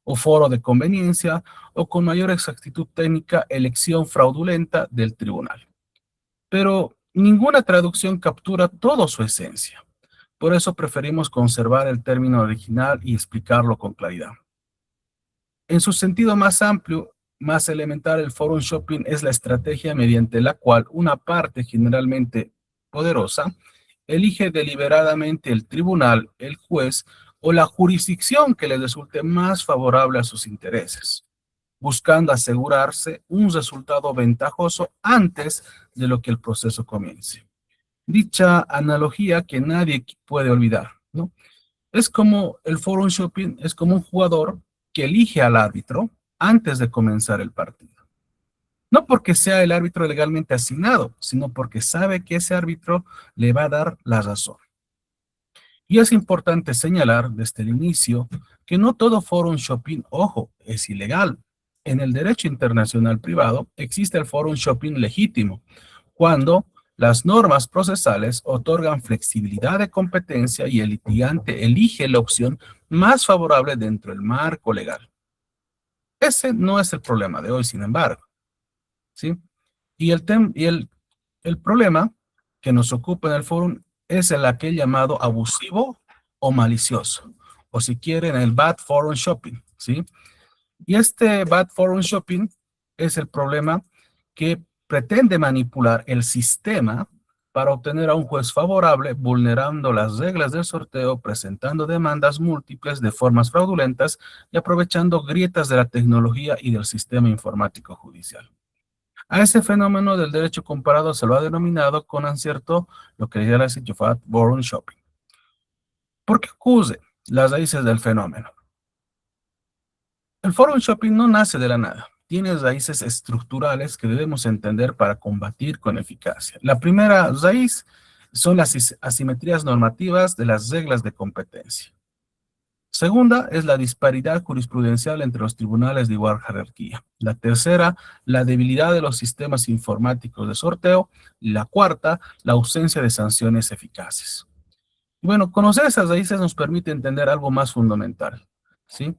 o foro de conveniencia, o con mayor exactitud técnica, elección fraudulenta del tribunal. Pero ninguna traducción captura toda su esencia. Por eso preferimos conservar el término original y explicarlo con claridad. En su sentido más amplio, más elemental, el forum shopping es la estrategia mediante la cual una parte generalmente poderosa elige deliberadamente el tribunal, el juez o la jurisdicción que le resulte más favorable a sus intereses, buscando asegurarse un resultado ventajoso antes de lo que el proceso comience. Dicha analogía que nadie puede olvidar, ¿no? Es como el forum shopping, es como un jugador que elige al árbitro antes de comenzar el partido. No porque sea el árbitro legalmente asignado, sino porque sabe que ese árbitro le va a dar la razón. Y es importante señalar desde el inicio que no todo forum shopping, ojo, es ilegal. En el derecho internacional privado existe el forum shopping legítimo, cuando las normas procesales otorgan flexibilidad de competencia y el litigante elige la opción más favorable dentro del marco legal. Ese no es el problema de hoy, sin embargo, ¿sí? Y el problema que nos ocupa en el foro es el aquel llamado abusivo o malicioso, o si quieren el bad forum shopping, ¿sí? Y este bad forum shopping es el problema que pretende manipular el sistema para obtener a un juez favorable, vulnerando las reglas del sorteo, presentando demandas múltiples de formas fraudulentas y aprovechando grietas de la tecnología y del sistema informático judicial. A ese fenómeno del derecho comparado se lo ha denominado con acierto lo que ya les he dicho, forum shopping. ¿Por qué ocurre las raíces del fenómeno? El forum shopping no nace de la nada. Tiene raíces estructurales que debemos entender para combatir con eficacia. La primera raíz son las asimetrías normativas de las reglas de competencia. Segunda es la disparidad jurisprudencial entre los tribunales de igual jerarquía. La tercera, la debilidad de los sistemas informáticos de sorteo. Y la cuarta, la ausencia de sanciones eficaces. Bueno, conocer esas raíces nos permite entender algo más fundamental, ¿sí?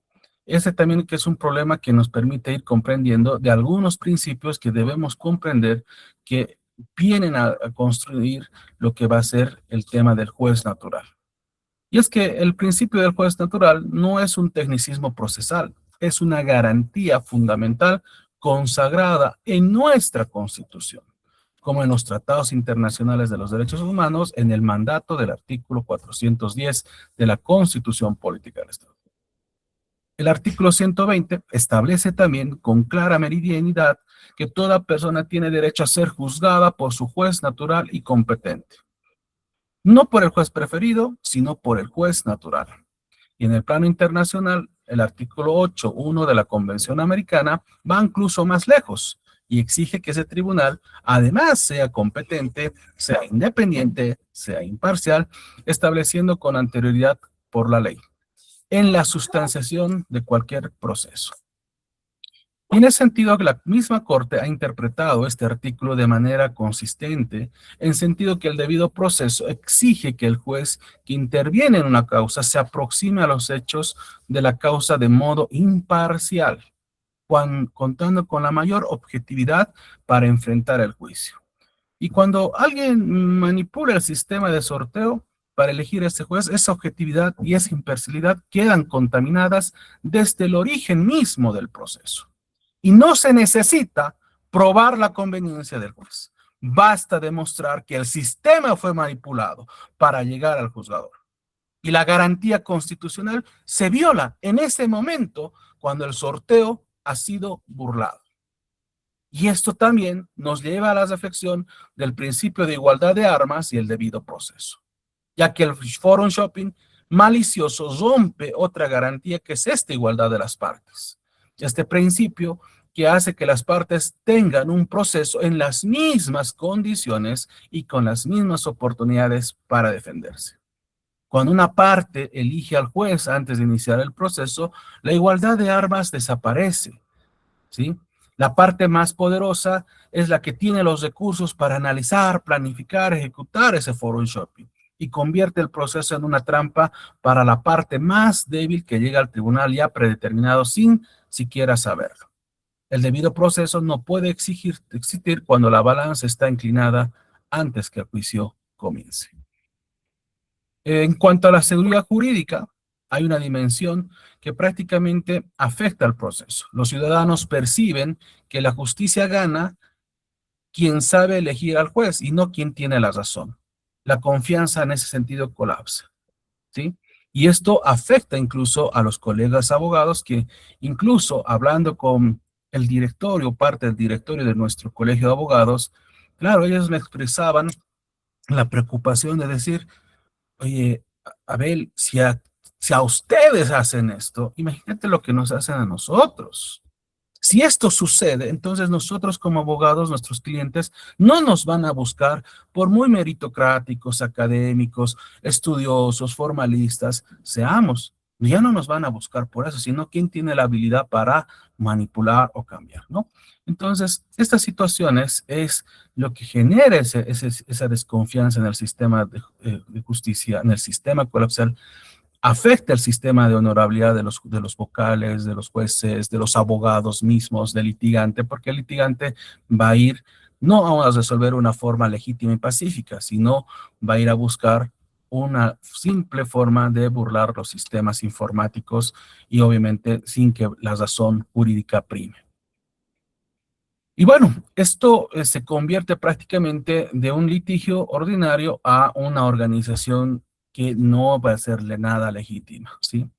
Ese también que es un problema que nos permite ir comprendiendo de algunos principios que debemos comprender que vienen a construir lo que va a ser el tema del juez natural. Y es que el principio del juez natural no es un tecnicismo procesal, es una garantía fundamental consagrada en nuestra Constitución, como en los tratados internacionales de los derechos humanos, en el mandato del artículo 410 de la Constitución Política del Estado. El artículo 120 establece también con clara meridianidad que toda persona tiene derecho a ser juzgada por su juez natural y competente. No por el juez preferido, sino por el juez natural. Y en el plano internacional, el artículo 8.1 de la Convención Americana va incluso más lejos y exige que ese tribunal además sea competente, sea independiente, sea imparcial, estableciendo con anterioridad por la ley en la sustanciación de cualquier proceso. Y en ese sentido, la misma Corte ha interpretado este artículo de manera consistente, en sentido que el debido proceso exige que el juez que interviene en una causa se aproxime a los hechos de la causa de modo imparcial, contando con la mayor objetividad para enfrentar el juicio. Y cuando alguien manipula el sistema de sorteo para elegir a este juez, esa objetividad y esa imparcialidad quedan contaminadas desde el origen mismo del proceso. Y no se necesita probar la conveniencia del juez. Basta demostrar que el sistema fue manipulado para llegar al juzgador. Y la garantía constitucional se viola en ese momento cuando el sorteo ha sido burlado. Y esto también nos lleva a la reflexión del principio de igualdad de armas y el debido proceso, ya que el forum shopping malicioso rompe otra garantía que es esta igualdad de las partes. Este principio que hace que las partes tengan un proceso en las mismas condiciones y con las mismas oportunidades para defenderse. Cuando una parte elige al juez antes de iniciar el proceso, la igualdad de armas desaparece, ¿sí? La parte más poderosa es la que tiene los recursos para analizar, planificar, ejecutar ese forum shopping y convierte el proceso en una trampa para la parte más débil que llega al tribunal ya predeterminado sin siquiera saberlo. El debido proceso no puede existir cuando la balanza está inclinada antes que el juicio comience. En cuanto a la seguridad jurídica, hay una dimensión que prácticamente afecta al proceso. Los ciudadanos perciben que la justicia gana quien sabe elegir al juez y no quien tiene la razón. La confianza en ese sentido colapsa, ¿sí? Y esto afecta incluso a los colegas abogados que incluso hablando con el directorio, parte del directorio de nuestro colegio de abogados, claro, ellos me expresaban la preocupación de decir, oye, Abel, si Si a ustedes hacen esto, imagínate lo que nos hacen a nosotros. Si esto sucede, entonces nosotros como abogados, nuestros clientes, no nos van a buscar por muy meritocráticos, académicos, estudiosos, formalistas, seamos. Ya no nos van a buscar por eso, sino quién tiene la habilidad para manipular o cambiar, ¿no? Entonces, estas situaciones es lo que genera esa desconfianza en el sistema de justicia, en el sistema colapsal, afecta el sistema de honorabilidad de los vocales, de los jueces, de los abogados mismos, del litigante, porque el litigante va a ir no a resolver una forma legítima y pacífica, sino va a ir a buscar una simple forma de burlar los sistemas informáticos y obviamente sin que la razón jurídica prime. Y bueno, esto se convierte prácticamente de un litigio ordinario a una organización que no va a hacerle nada legítima, ¿sí?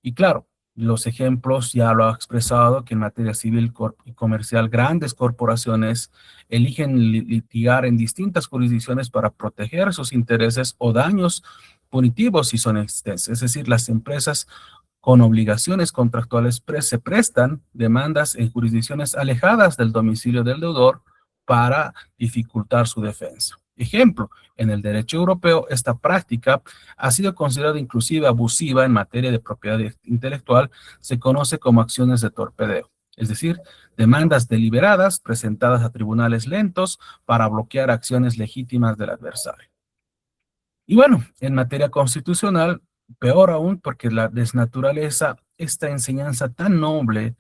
Y claro, los ejemplos ya lo ha expresado que en materia civil y comercial grandes corporaciones eligen litigar en distintas jurisdicciones para proteger sus intereses o daños punitivos si son existentes. Es decir, las empresas con obligaciones contractuales se prestan demandas en jurisdicciones alejadas del domicilio del deudor para dificultar su defensa. Ejemplo, en el derecho europeo, esta práctica ha sido considerada inclusive abusiva en materia de propiedad intelectual, se conoce como acciones de torpedeo, es decir, demandas deliberadas presentadas a tribunales lentos para bloquear acciones legítimas del adversario. Y bueno, en materia constitucional, peor aún porque la desnaturaleza, esta enseñanza tan noble,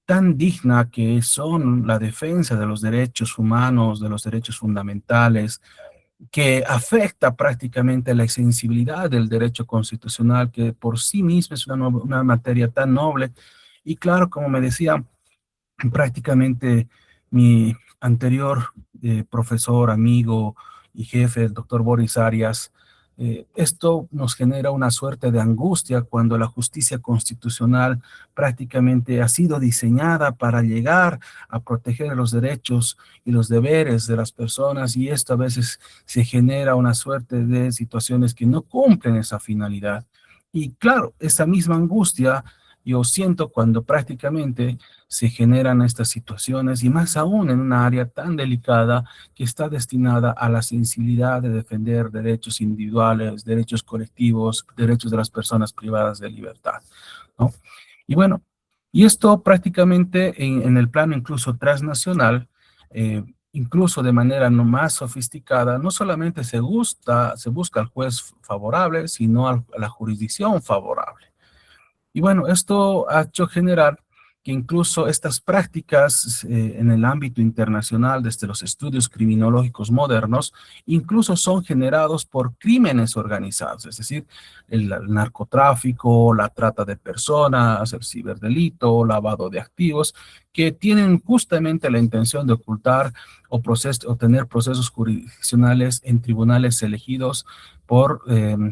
tan digna que son la defensa de los derechos humanos, de los derechos fundamentales, que afecta prácticamente la sensibilidad del derecho constitucional, que por sí misma es una materia tan noble. Y claro, como me decía, prácticamente mi anterior profesor, amigo y jefe, el doctor Boris Arias, esto nos genera una suerte de angustia cuando la justicia constitucional prácticamente ha sido diseñada para llegar a proteger los derechos y los deberes de las personas y esto a veces se genera una suerte de situaciones que no cumplen esa finalidad. Y claro, esa misma angustia yo siento cuando prácticamente se generan estas situaciones y más aún en una área tan delicada que está destinada a la sensibilidad de defender derechos individuales, derechos colectivos, derechos de las personas privadas de libertad, ¿no? Y bueno, y esto prácticamente en el plano incluso transnacional, incluso de manera no más sofisticada, no solamente se busca al juez favorable, sino a la jurisdicción favorable. Y bueno, esto ha hecho generar que incluso estas prácticas en el ámbito internacional, desde los estudios criminológicos modernos, incluso son generados por crímenes organizados, es decir, el narcotráfico, la trata de personas, el ciberdelito, lavado de activos, que tienen justamente la intención de ocultar o tener procesos jurisdiccionales en tribunales elegidos por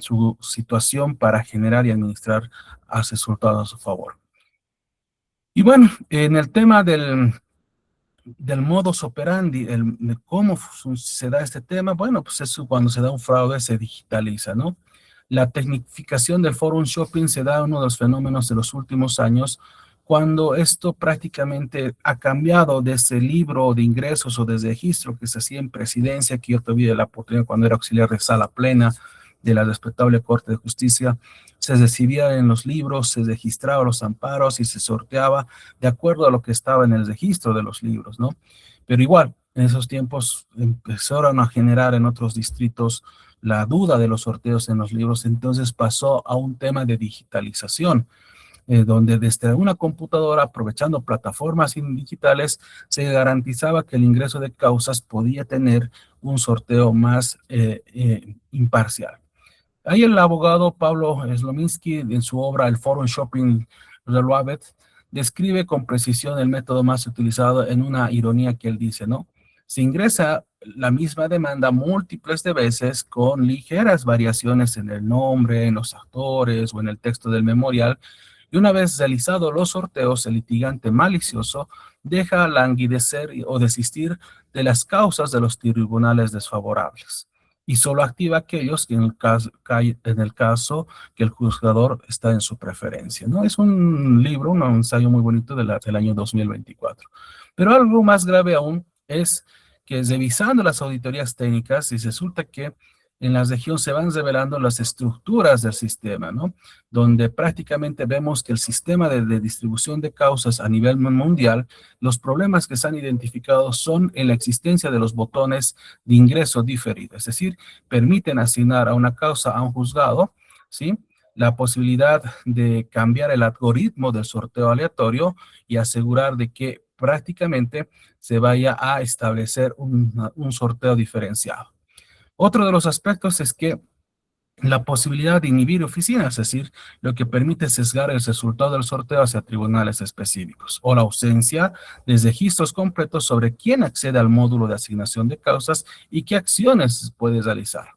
su situación para generar y administrar resultados a su favor. Y bueno, en el tema del modus operandi, de cómo se da este tema, bueno, pues eso cuando se da un fraude se digitaliza, ¿no? La tecnificación del forum shopping se da uno de los fenómenos de los últimos años, cuando esto prácticamente ha cambiado de ese libro de ingresos o de registro que se hacía en presidencia, que yo tuve la oportunidad cuando era auxiliar de sala plena de la respetable Corte de Justicia, se recibía en los libros, se registraba los amparos y se sorteaba de acuerdo a lo que estaba en el registro de los libros, ¿no? Pero igual, en esos tiempos empezaron a generar en otros distritos la duda de los sorteos en los libros, entonces pasó a un tema de digitalización, donde desde una computadora, aprovechando plataformas digitales, se garantizaba que el ingreso de causas podía tener un sorteo más imparcial. Ahí el abogado Pablo Slominski, en su obra El Forum Shopping Reloaded, describe con precisión el método más utilizado en una ironía que él dice, ¿no? Se ingresa la misma demanda múltiples de veces con ligeras variaciones en el nombre, en los actores o en el texto del memorial, y una vez realizados los sorteos, el litigante malicioso deja languidecer o desistir de las causas de los tribunales desfavorables. y solo activa aquellos que en el caso que el juzgador está en su preferencia, ¿no? Es un libro, un ensayo muy bonito del año 2024. Pero algo más grave aún es que revisando las auditorías técnicas, y resulta que en la región se van revelando las estructuras del sistema, ¿no? Donde prácticamente vemos que el sistema de distribución de causas a nivel mundial, los problemas que se han identificado son en la existencia de los botones de ingreso diferido, es decir, permiten asignar a una causa a un juzgado, ¿sí? La posibilidad de cambiar el algoritmo del sorteo aleatorio y asegurar de que prácticamente se vaya a establecer un sorteo diferenciado. Otro de los aspectos es que la posibilidad de inhibir oficinas, es decir, lo que permite sesgar el resultado del sorteo hacia tribunales específicos, o la ausencia de registros completos sobre quién accede al módulo de asignación de causas y qué acciones puede realizar.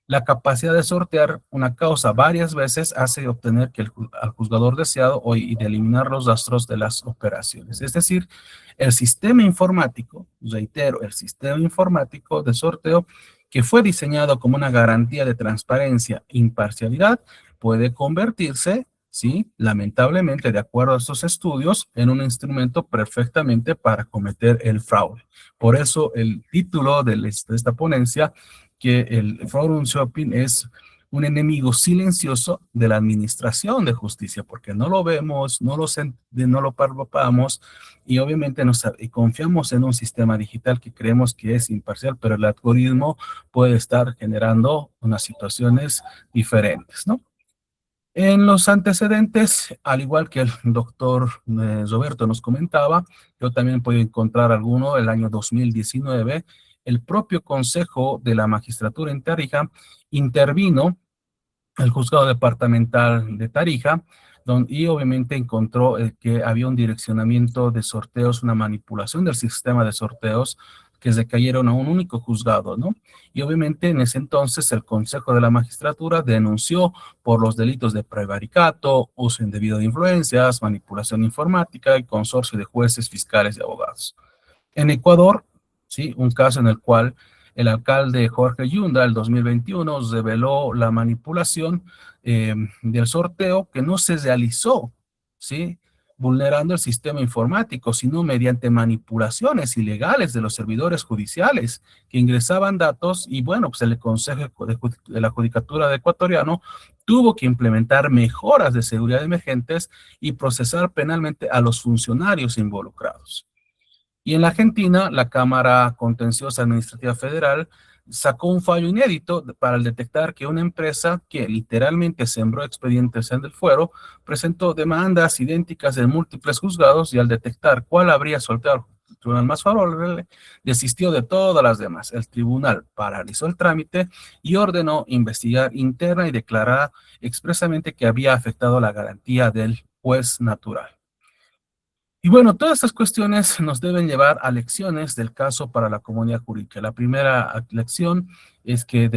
La capacidad de sortear una causa varias veces hace obtener que al juzgador deseado y de eliminar los rastros de las operaciones. Es decir, el sistema informático, reitero, el sistema informático de sorteo que fue diseñado como una garantía de transparencia e imparcialidad puede convertirse, sí, lamentablemente, de acuerdo a estos estudios, en un instrumento perfectamente para cometer el fraude. Por eso el título de esta ponencia, que el forum shopping es un enemigo silencioso de la administración de justicia, porque no lo vemos, no lo palpamos y obviamente y confiamos en un sistema digital que creemos que es imparcial, pero el algoritmo puede estar generando unas situaciones diferentes, ¿no? En los antecedentes, al igual que el doctor Roberto nos comentaba, yo también puedo encontrar alguno el año 2019. El propio Consejo de la Magistratura en Tarija intervino el juzgado departamental de Tarija, y obviamente encontró que había un direccionamiento de sorteos, una manipulación del sistema de sorteos que se cayeron a un único juzgado, ¿no? Y obviamente en ese entonces el Consejo de la Magistratura denunció por los delitos de prevaricato, uso indebido de influencias, manipulación informática y consorcio de jueces, fiscales y abogados. En Ecuador, ¿sí? Un caso en el cual el alcalde Jorge Yunda, el 2021, reveló la manipulación del sorteo que no se realizó, ¿sí? Vulnerando el sistema informático, sino mediante manipulaciones ilegales de los servidores judiciales que ingresaban datos y bueno, pues el Consejo de la Judicatura de Ecuatoriano tuvo que implementar mejoras de seguridad emergentes y procesar penalmente a los funcionarios involucrados. Y en la Argentina, la Cámara Contenciosa Administrativa Federal sacó un fallo inédito para detectar que una empresa que literalmente sembró expedientes en el fuero presentó demandas idénticas en múltiples juzgados y al detectar cuál habría soltado el tribunal más favorable, desistió de todas las demás. El tribunal paralizó el trámite y ordenó investigar interna y declarar expresamente que había afectado la garantía del juez natural. Y bueno, todas estas cuestiones nos deben llevar a lecciones del caso para la comunidad jurídica. La primera lección es que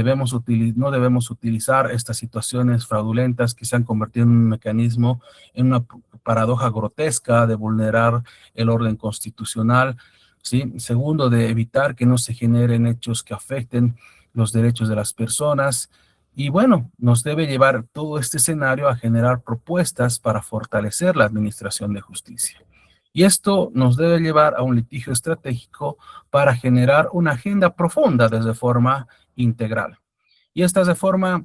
no debemos utilizar estas situaciones fraudulentas que se han convertido en un mecanismo, en una paradoja grotesca de vulnerar el orden constitucional, ¿sí? Segundo, de evitar que no se generen hechos que afecten los derechos de las personas. Y bueno, nos debe llevar todo este escenario a generar propuestas para fortalecer la administración de justicia. Y esto nos debe llevar a un litigio estratégico para generar una agenda profunda de reforma integral. Y esta reforma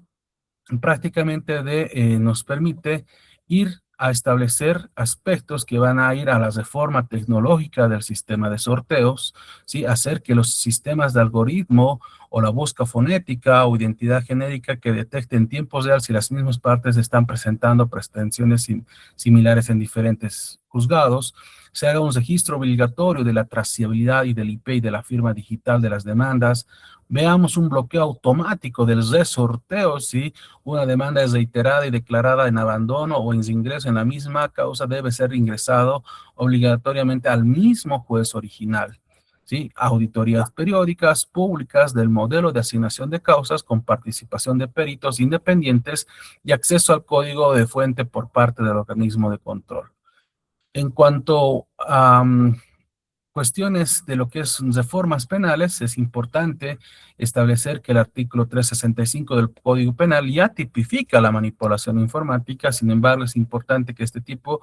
prácticamente nos permite ir a establecer aspectos que van a ir a la reforma tecnológica del sistema de sorteos, ¿sí? Hacer que los sistemas de algoritmo o la busca fonética o identidad genérica que detecten en tiempo real si las mismas partes están presentando pretensiones similares en diferentes juzgados, se haga un registro obligatorio de la trazabilidad y del IP y de la firma digital de las demandas, veamos un bloqueo automático del resorteo, si una demanda es reiterada y declarada en abandono o en ingreso en la misma causa, debe ser ingresado obligatoriamente al mismo juez original. ¿Sí? Auditorías periódicas públicas del modelo de asignación de causas con participación de peritos independientes y acceso al código de fuente por parte del organismo de control. En cuanto a cuestiones de lo que es reformas penales, es importante establecer que el artículo 365 del Código Penal ya tipifica la manipulación informática. Sin embargo, es importante que este tipo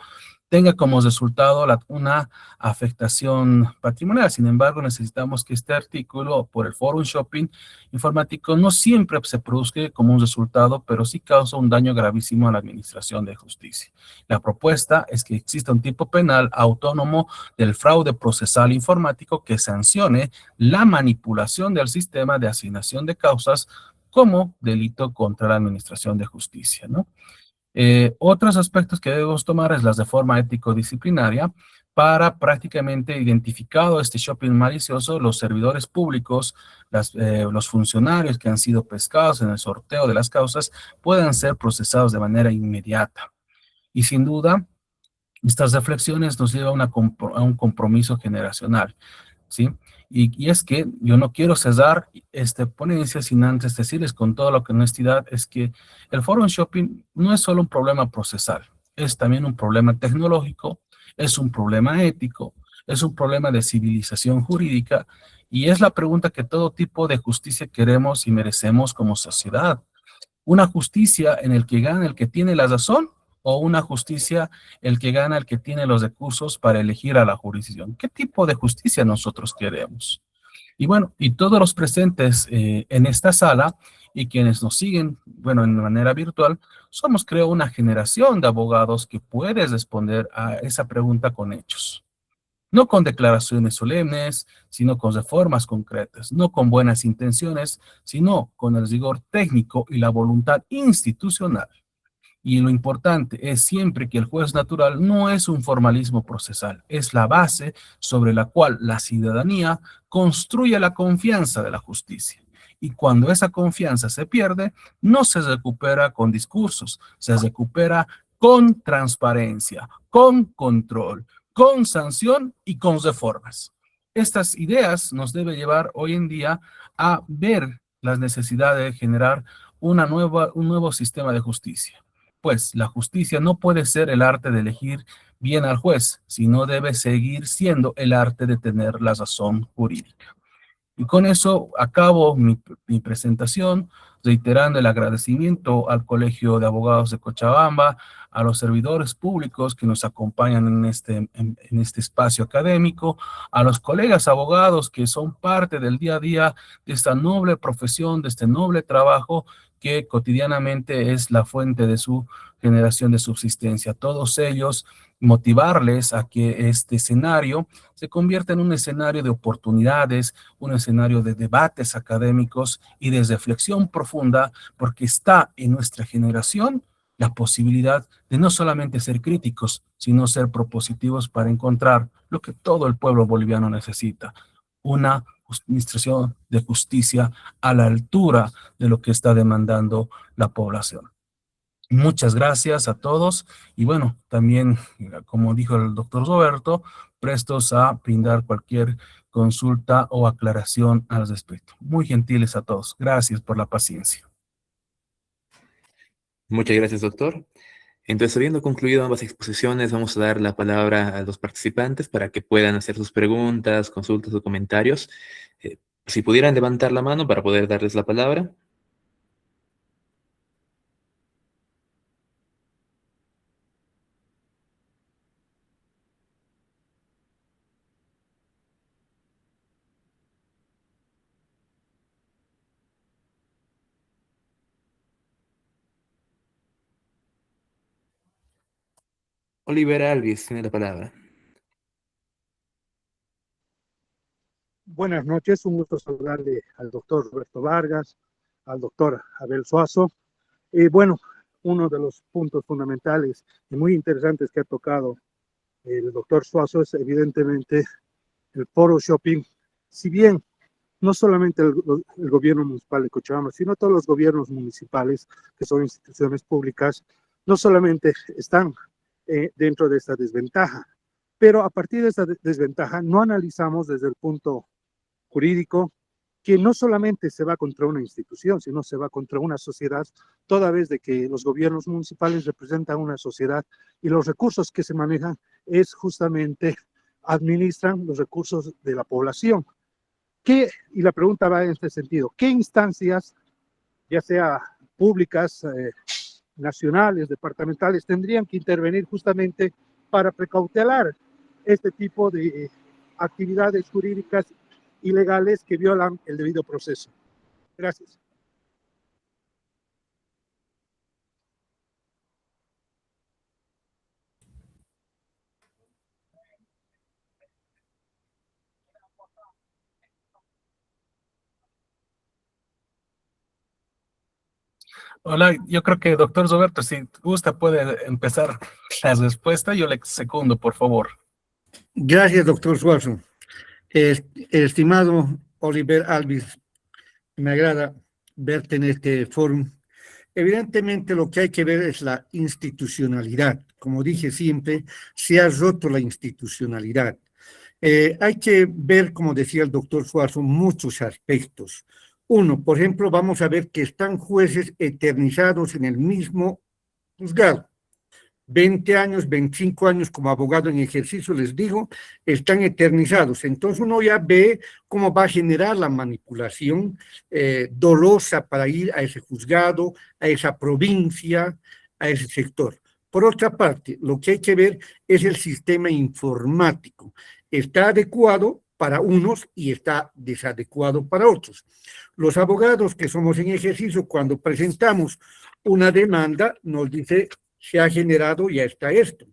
tenga como resultado una afectación patrimonial. Sin embargo, necesitamos que este artículo, por el forum shopping informático, no siempre se produzca como un resultado, pero sí causa un daño gravísimo a la administración de justicia. La propuesta es que exista un tipo penal autónomo del fraude procesal informático que sancione la manipulación del sistema de asignación de causas como delito contra la administración de justicia, ¿no? Otros aspectos que debemos tomar es las de forma ético-disciplinaria para prácticamente identificado este shopping malicioso, los servidores públicos, los funcionarios que han sido pescados en el sorteo de las causas puedan ser procesados de manera inmediata. Y sin duda, estas reflexiones nos llevan a un compromiso generacional, ¿sí? Y es que yo no quiero cesar esta ponencia sin antes decirles con toda la honestidad es que el forum shopping no es solo un problema procesal, es también un problema tecnológico, es un problema ético, es un problema de civilización jurídica y es la pregunta que todo tipo de justicia queremos y merecemos como sociedad. Una justicia en el que gana el que tiene la razón o una justicia el que gana el que tiene los recursos para elegir a la jurisdicción. ¿Qué tipo de justicia nosotros queremos? Y bueno, y todos los presentes en esta sala y quienes nos siguen, bueno, en manera virtual, somos, creo, una generación de abogados que puede responder a esa pregunta con hechos. No con declaraciones solemnes, sino con reformas concretas, no con buenas intenciones, sino con el rigor técnico y la voluntad institucional. Y lo importante es siempre que el juez natural no es un formalismo procesal, es la base sobre la cual la ciudadanía construye la confianza de la justicia. Y cuando esa confianza se pierde, no se recupera con discursos, se recupera con transparencia, con control, con sanción y con reformas. Estas ideas nos deben llevar hoy en día a ver las necesidades de generar un nuevo sistema de justicia. Pues la justicia no puede ser el arte de elegir bien al juez, sino debe seguir siendo el arte de tener la razón jurídica. Y con eso acabo mi presentación, reiterando el agradecimiento al Colegio de Abogados de Cochabamba, a los servidores públicos que nos acompañan en este espacio académico, a los colegas abogados que son parte del día a día de esta noble profesión, de este noble trabajo que cotidianamente es la fuente de su generación de subsistencia. Todos ellos, motivarles a que este escenario se convierta en un escenario de oportunidades, un escenario de debates académicos y de reflexión profunda, porque está en nuestra generación la posibilidad de no solamente ser críticos, sino ser propositivos para encontrar lo que todo el pueblo boliviano necesita, una administración de justicia a la altura de lo que está demandando la población. Muchas gracias a todos y bueno, también, como dijo el doctor Roberto, prestos a brindar cualquier consulta o aclaración al respecto. Muy gentiles a todos. Gracias por la paciencia. Muchas gracias, doctor. Entonces, habiendo concluido ambas exposiciones, vamos a dar la palabra a los participantes para que puedan hacer sus preguntas, consultas o comentarios. Si pudieran levantar la mano para poder darles la palabra. Oliver Alvis tiene la palabra. Buenas noches, un gusto saludarle al doctor Roberto Vargas, al doctor Abel Suazo. Bueno, uno de los puntos fundamentales y muy interesantes que ha tocado el doctor Suazo es evidentemente el forum shopping. Si bien no solamente el gobierno municipal de Cochabamba, sino todos los gobiernos municipales, que son instituciones públicas, no solamente están dentro de esta desventaja, pero a partir de esta desventaja no analizamos desde el punto jurídico que no solamente se va contra una institución, sino se va contra una sociedad, toda vez de que los gobiernos municipales representan una sociedad y los recursos que se manejan es justamente administran los recursos de la población. Y la pregunta va en este sentido, ¿qué instancias, ya sea públicas, nacionales, departamentales, tendrían que intervenir justamente para precautelar este tipo de actividades jurídicas ilegales que violan el debido proceso? Gracias. Hola, yo creo que doctor Roberto, si gusta puede empezar la respuesta. Yo le secundo, por favor. Gracias, doctor Suazo. Estimado Oliver Alvis, me agrada verte en este foro. Evidentemente lo que hay que ver es la institucionalidad. Como dije siempre, se ha roto la institucionalidad. Hay que ver, como decía el doctor Suazo, muchos aspectos. Uno, por ejemplo, vamos a ver que están jueces eternizados en el mismo juzgado. 20 años, 25 años como abogado en ejercicio, les digo, están eternizados. Entonces uno ya ve cómo va a generar la manipulación dolosa para ir a ese juzgado, a esa provincia, a ese sector. Por otra parte, lo que hay que ver es el sistema informático. Está adecuado para unos y está desadecuado para otros. Los abogados que somos en ejercicio, cuando presentamos una demanda, nos dice se ha generado, ya está esto.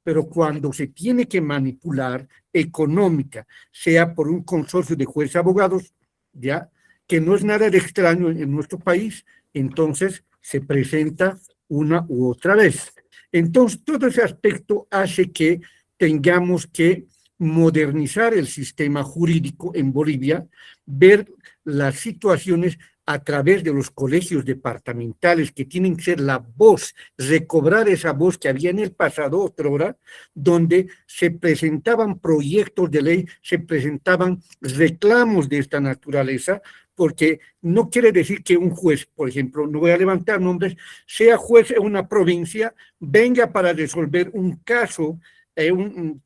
Pero cuando se tiene que manipular económica, sea por un consorcio de jueces abogados, ya, que no es nada de extraño en nuestro país, entonces se presenta una u otra vez. Entonces, todo ese aspecto hace que tengamos que modernizar el sistema jurídico en Bolivia, ver las situaciones a través de los colegios departamentales que tienen que ser la voz, recobrar esa voz que había en el pasado, otra hora, donde se presentaban proyectos de ley, se presentaban reclamos de esta naturaleza, porque no quiere decir que un juez, por ejemplo, no voy a levantar nombres, sea juez en una provincia, venga para resolver un caso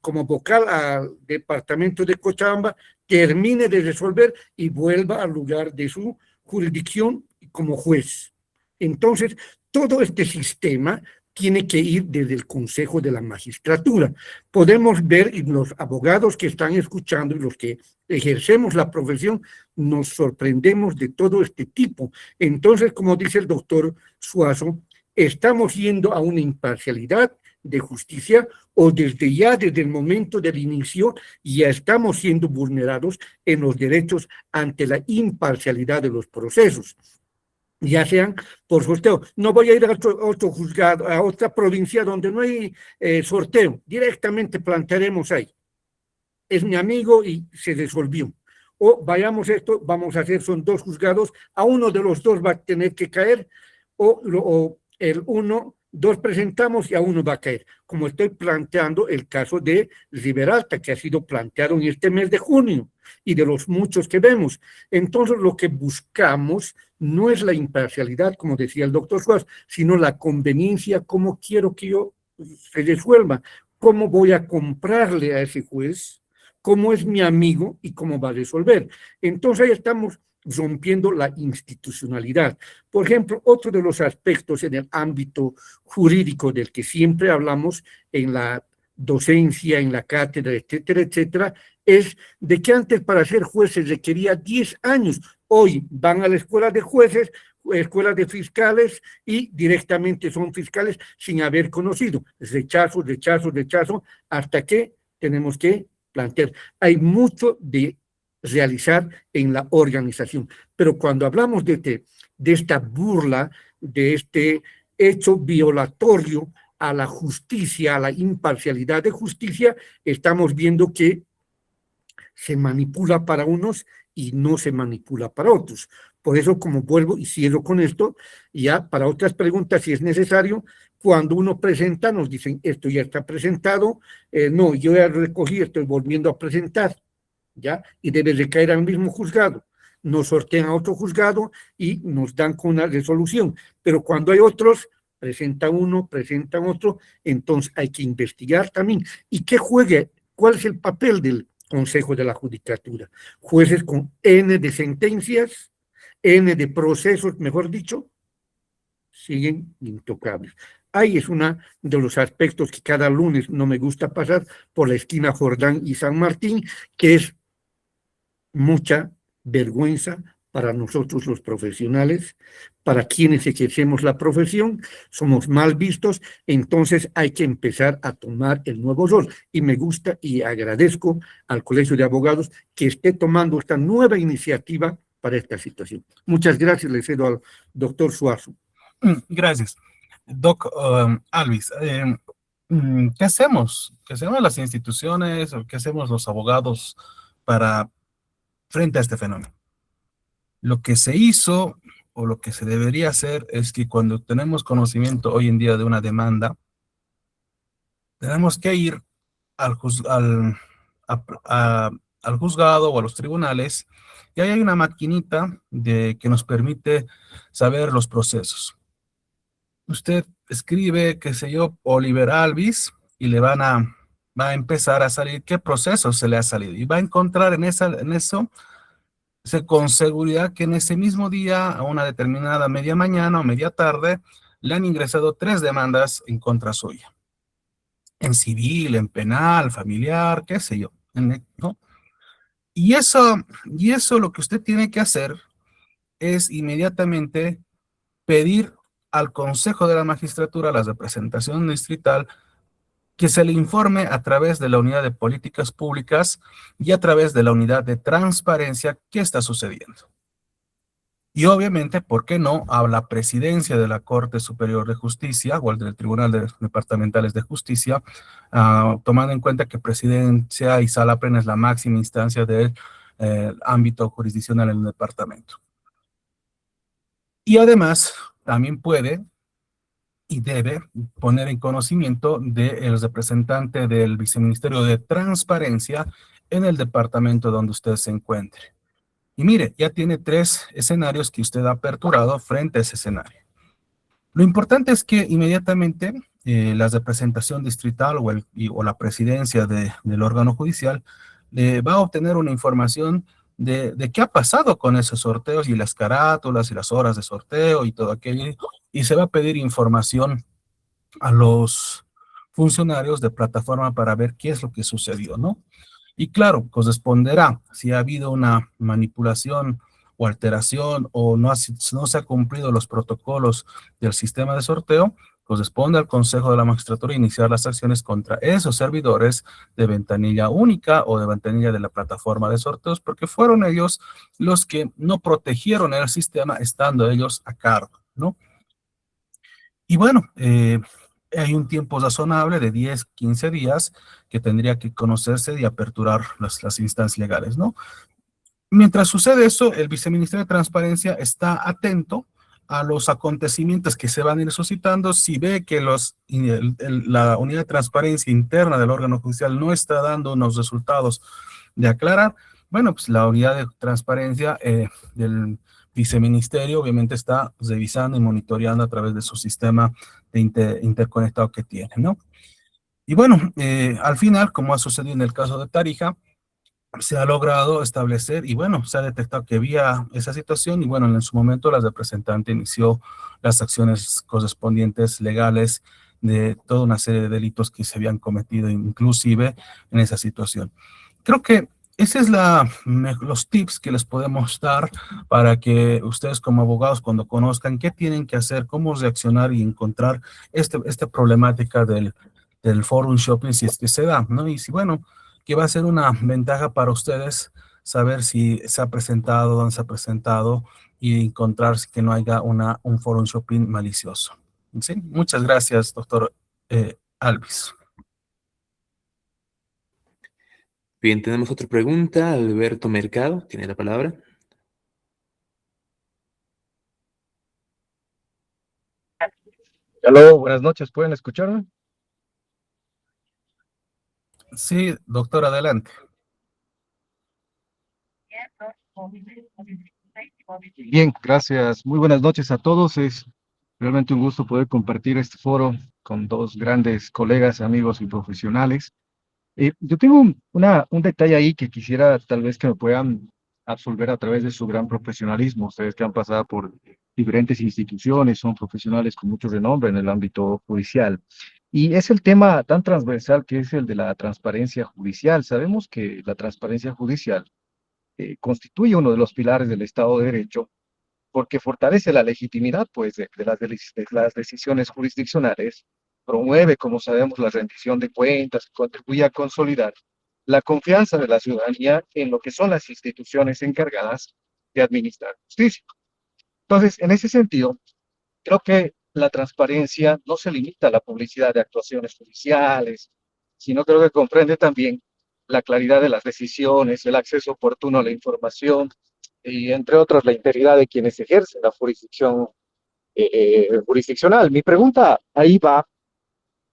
como vocal al departamento de Cochabamba, termine de resolver y vuelva al lugar de su jurisdicción como juez. Entonces, todo este sistema tiene que ir desde el Consejo de la Magistratura. Podemos ver, y los abogados que están escuchando y los que ejercemos la profesión, nos sorprendemos de todo este tipo. Entonces, como dice el doctor Suazo, estamos yendo a una imparcialidad de justicia o desde el momento del inicio ya estamos siendo vulnerados en los derechos ante la imparcialidad de los procesos, ya sean por sorteo. No voy a ir a otro juzgado, a otra provincia donde no hay sorteo, directamente plantearemos ahí. Es mi amigo y se resolvió. O vayamos esto, vamos a hacer, son dos juzgados, a uno de los dos va a tener que caer, o el uno, dos presentamos y a uno va a caer, como estoy planteando el caso de Riberalta, que ha sido planteado en este mes de junio, y de los muchos que vemos. Entonces, lo que buscamos no es la imparcialidad, como decía el doctor Suárez, sino la conveniencia, cómo quiero que yo se resuelva, cómo voy a comprarle a ese juez, cómo es mi amigo y cómo va a resolver. Entonces, ahí estamos rompiendo la institucionalidad. Por ejemplo, otro de los aspectos en el ámbito jurídico del que siempre hablamos en la docencia, en la cátedra, etcétera, etcétera, es de que antes para ser jueces requería 10 años. Hoy van a la escuela de jueces, escuela de fiscales y directamente son fiscales sin haber conocido. Rechazo, rechazo, rechazo, hasta que tenemos que plantear. Hay mucho de realizar en la organización. Pero cuando hablamos de esta burla, de este hecho violatorio a la justicia, a la imparcialidad de justicia, estamos viendo que se manipula para unos y no se manipula para otros. Por eso, como vuelvo y cierro con esto, ya para otras preguntas, si es necesario, cuando uno presenta, nos dicen, esto ya está presentado, no, yo ya recogí, estoy volviendo a presentar, ¿ya? Y debe recaer al mismo juzgado. Nos sortean a otro juzgado y nos dan con una resolución. Pero cuando hay otros, presentan uno, presentan otro, entonces hay que investigar también. ¿Y qué ¿Cuál es el papel del Consejo de la Judicatura? Jueces con N de sentencias, N de procesos, mejor dicho, siguen intocables. Ahí es uno de los aspectos que cada lunes no me gusta pasar por la esquina Jordán y San Martín, que es mucha vergüenza para nosotros los profesionales, para quienes ejercemos la profesión, somos mal vistos, entonces hay que empezar a tomar el nuevo rol. Y me gusta y agradezco al Colegio de Abogados que esté tomando esta nueva iniciativa para esta situación. Muchas gracias, le cedo al doctor Suazo. Gracias. Doc Alvis, ¿qué hacemos? ¿Qué hacemos las instituciones o qué hacemos los abogados para frente a este fenómeno? Lo que se hizo o lo que se debería hacer es que cuando tenemos conocimiento hoy en día de una demanda, tenemos que ir al juzgado o a los tribunales, y ahí hay una maquinita que nos permite saber los procesos. Usted escribe, qué sé yo, Oliver Alvis, y va a empezar a salir qué proceso se le ha salido. Y va a encontrar en eso, con seguridad que en ese mismo día, a una determinada media mañana o media tarde, le han ingresado 3 demandas en contra suya. En civil, en penal, familiar, qué sé yo, ¿no? Y eso lo que usted tiene que hacer es inmediatamente pedir al Consejo de la Magistratura, a la representación distrital, que se le informe a través de la Unidad de Políticas Públicas y a través de la Unidad de Transparencia qué está sucediendo. Y obviamente, ¿por qué no?, a la presidencia de la Corte Superior de Justicia o del Tribunal Departamentales de Justicia, tomando en cuenta que presidencia y sala plena es la máxima instancia del ámbito jurisdiccional en el departamento. Y además, también puede y debe poner en conocimiento del representante del Viceministerio de Transparencia en el departamento donde usted se encuentre. Y mire, ya tiene 3 escenarios que usted ha aperturado frente a ese escenario. Lo importante es que inmediatamente la representación distrital o la presidencia del órgano judicial va a obtener una información de qué ha pasado con esos sorteos y las carátulas y las horas de sorteo y todo aquello, y se va a pedir información a los funcionarios de plataforma para ver qué es lo que sucedió, ¿no? Y claro, corresponderá, si ha habido una manipulación o alteración o no se ha cumplido los protocolos del sistema de sorteo, corresponde al Consejo de la Magistratura iniciar las acciones contra esos servidores de ventanilla única o de ventanilla de la plataforma de sorteos, porque fueron ellos los que no protegieron el sistema estando ellos a cargo, ¿no? Y bueno, hay un tiempo razonable de 10, 15 días que tendría que conocerse y aperturar las instancias legales, ¿no? Mientras sucede eso, el Viceministerio de Transparencia está atento a los acontecimientos que se van a ir suscitando. Si ve que la unidad de transparencia interna del órgano judicial no está dando unos resultados de aclarar, bueno, pues la unidad de transparencia del viceministerio obviamente está revisando y monitoreando a través de su sistema de interconectado que tiene, ¿no? Y bueno, al final, como ha sucedido en el caso de Tarija, se ha logrado establecer y bueno, se ha detectado que había esa situación y bueno, en su momento la representante inició las acciones correspondientes legales de toda una serie de delitos que se habían cometido inclusive en esa situación. Creo que ese es los tips que les podemos dar para que ustedes como abogados cuando conozcan qué tienen que hacer, cómo reaccionar y encontrar esta problemática del forum shopping si es que se da, ¿no? Y si bueno, que va a ser una ventaja para ustedes saber si se ha presentado, dónde se ha presentado y encontrar que no haya un forum shopping malicioso. ¿Sí? Muchas gracias, doctor Alvis. Bien, tenemos otra pregunta. Alberto Mercado tiene la palabra. Aló, buenas noches, ¿pueden escucharme? Sí, doctor, adelante. Bien, gracias. Muy buenas noches a todos. Es realmente un gusto poder compartir este foro con 2 grandes colegas, amigos y profesionales. Yo tengo un detalle ahí que quisiera tal vez que me puedan absolver a través de su gran profesionalismo. Ustedes que han pasado por diferentes instituciones, son profesionales con mucho renombre en el ámbito judicial. Y es el tema tan transversal que es el de la transparencia judicial. Sabemos que la transparencia judicial constituye uno de los pilares del Estado de Derecho porque fortalece la legitimidad pues, de las decisiones jurisdiccionales, promueve, como sabemos, la rendición de cuentas y contribuye a consolidar la confianza de la ciudadanía en lo que son las instituciones encargadas de administrar justicia. Entonces, en ese sentido, creo que la transparencia no se limita a la publicidad de actuaciones judiciales, sino creo que comprende también la claridad de las decisiones, el acceso oportuno a la información y, entre otras, la integridad de quienes ejercen la jurisdicción jurisdiccional. Mi pregunta ahí va,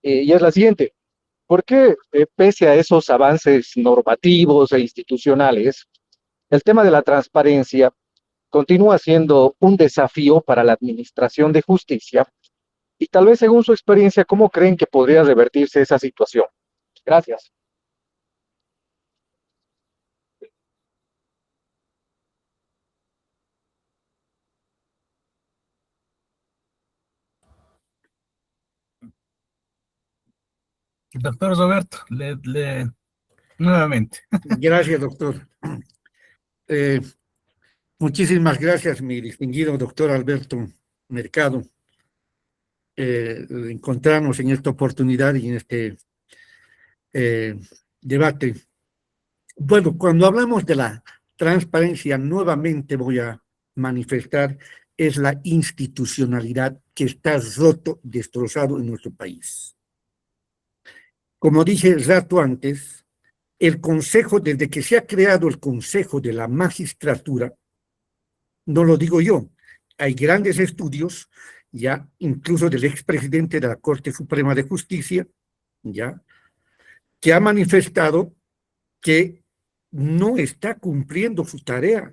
y es la siguiente. ¿Por qué, pese a esos avances normativos e institucionales, el tema de la transparencia continúa siendo un desafío para la administración de justicia? Y tal vez, según su experiencia, ¿cómo creen que podría revertirse esa situación? Gracias. Doctor Roberto, nuevamente. Gracias, doctor. Eh, Muchísimas gracias, mi distinguido doctor Alberto Mercado, encontrarnos en esta oportunidad y en este debate. Bueno, cuando hablamos de la transparencia, nuevamente voy a manifestar, es la institucionalidad que está roto, destrozado en nuestro país. Como dije rato antes, el Consejo, desde que se ha creado el Consejo de la Magistratura, no lo digo yo, hay grandes estudios, ya incluso del expresidente de la Corte Suprema de Justicia, ya, que ha manifestado que no está cumpliendo su tarea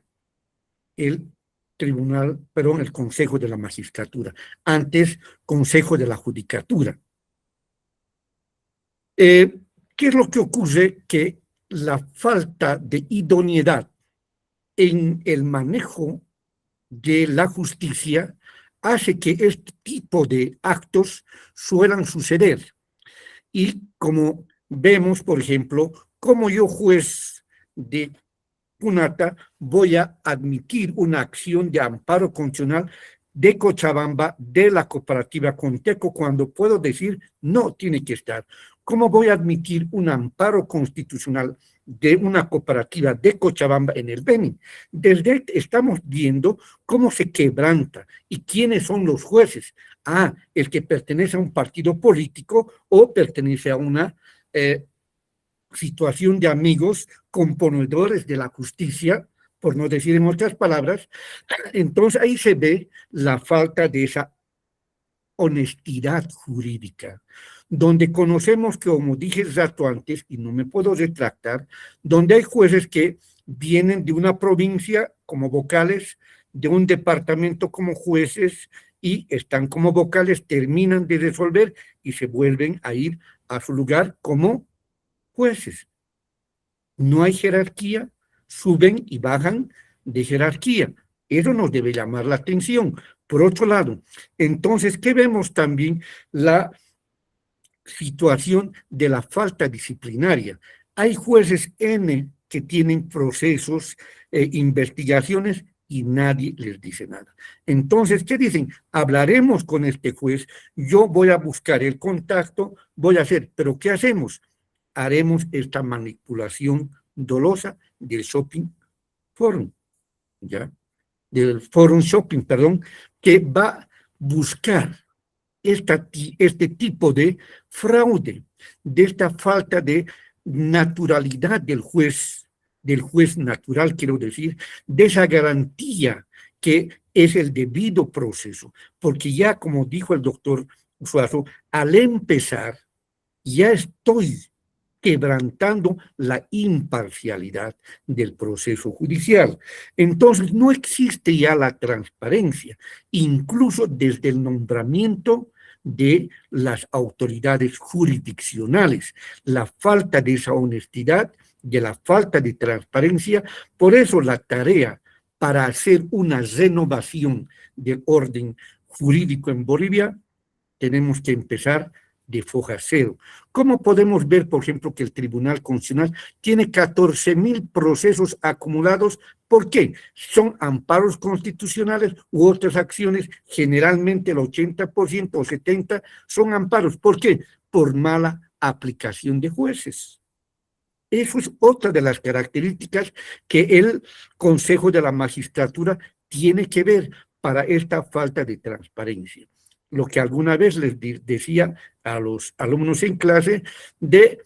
el el Consejo de la Magistratura, antes Consejo de la Judicatura. ¿Qué es lo que ocurre? Que la falta de idoneidad en el manejo de la justicia hace que este tipo de actos suelan suceder. Y como vemos, por ejemplo, como yo, juez de Punata, voy a admitir una acción de amparo constitucional de Cochabamba, de la cooperativa Conteco, cuando puedo decir no tiene que estar. ¿Cómo voy a admitir un amparo constitucional de una cooperativa de Cochabamba en el Beni? Desde estamos viendo cómo se quebranta y quiénes son los jueces. Ah, el que pertenece a un partido político o pertenece a una situación de amigos componedores de la justicia, por no decir en otras palabras. Entonces ahí se ve la falta de esa honestidad jurídica, donde conocemos que, como dije rato antes, y no me puedo retractar, donde hay jueces que vienen de una provincia como vocales, de un departamento como jueces, y están como vocales, terminan de resolver y se vuelven a ir a su lugar como jueces. No hay jerarquía, suben y bajan de jerarquía. Eso nos debe llamar la atención. Por otro lado, entonces, ¿qué vemos también? La situación de la falta disciplinaria. Hay jueces N que tienen procesos, investigaciones, y nadie les dice nada. Entonces, ¿qué dicen? Hablaremos con este juez, yo voy a buscar el contacto, voy a hacer, pero ¿qué hacemos? Haremos esta manipulación dolosa del shopping forum, ¿ya? Del forum shopping, perdón, que va a buscar este tipo de fraude, de esta falta de naturalidad del juez natural, quiero decir, de esa garantía que es el debido proceso, porque ya, como dijo el doctor Suazo, al empezar, ya estoy quebrantando la imparcialidad del proceso judicial. Entonces, no existe ya la transparencia, incluso desde el nombramiento de las autoridades jurisdiccionales, la falta de esa honestidad, de la falta de transparencia. Por eso la tarea para hacer una renovación del orden jurídico en Bolivia, tenemos que empezar de foja cero. ¿Cómo podemos ver, por ejemplo, que el Tribunal Constitucional tiene 14.000 procesos acumulados? ¿Por qué? Son amparos constitucionales u otras acciones, generalmente el 80% o 70% son amparos. ¿Por qué? Por mala aplicación de jueces. Eso es otra de las características que el Consejo de la Magistratura tiene que ver para esta falta de transparencia. Lo que alguna vez les decía a los alumnos en clase de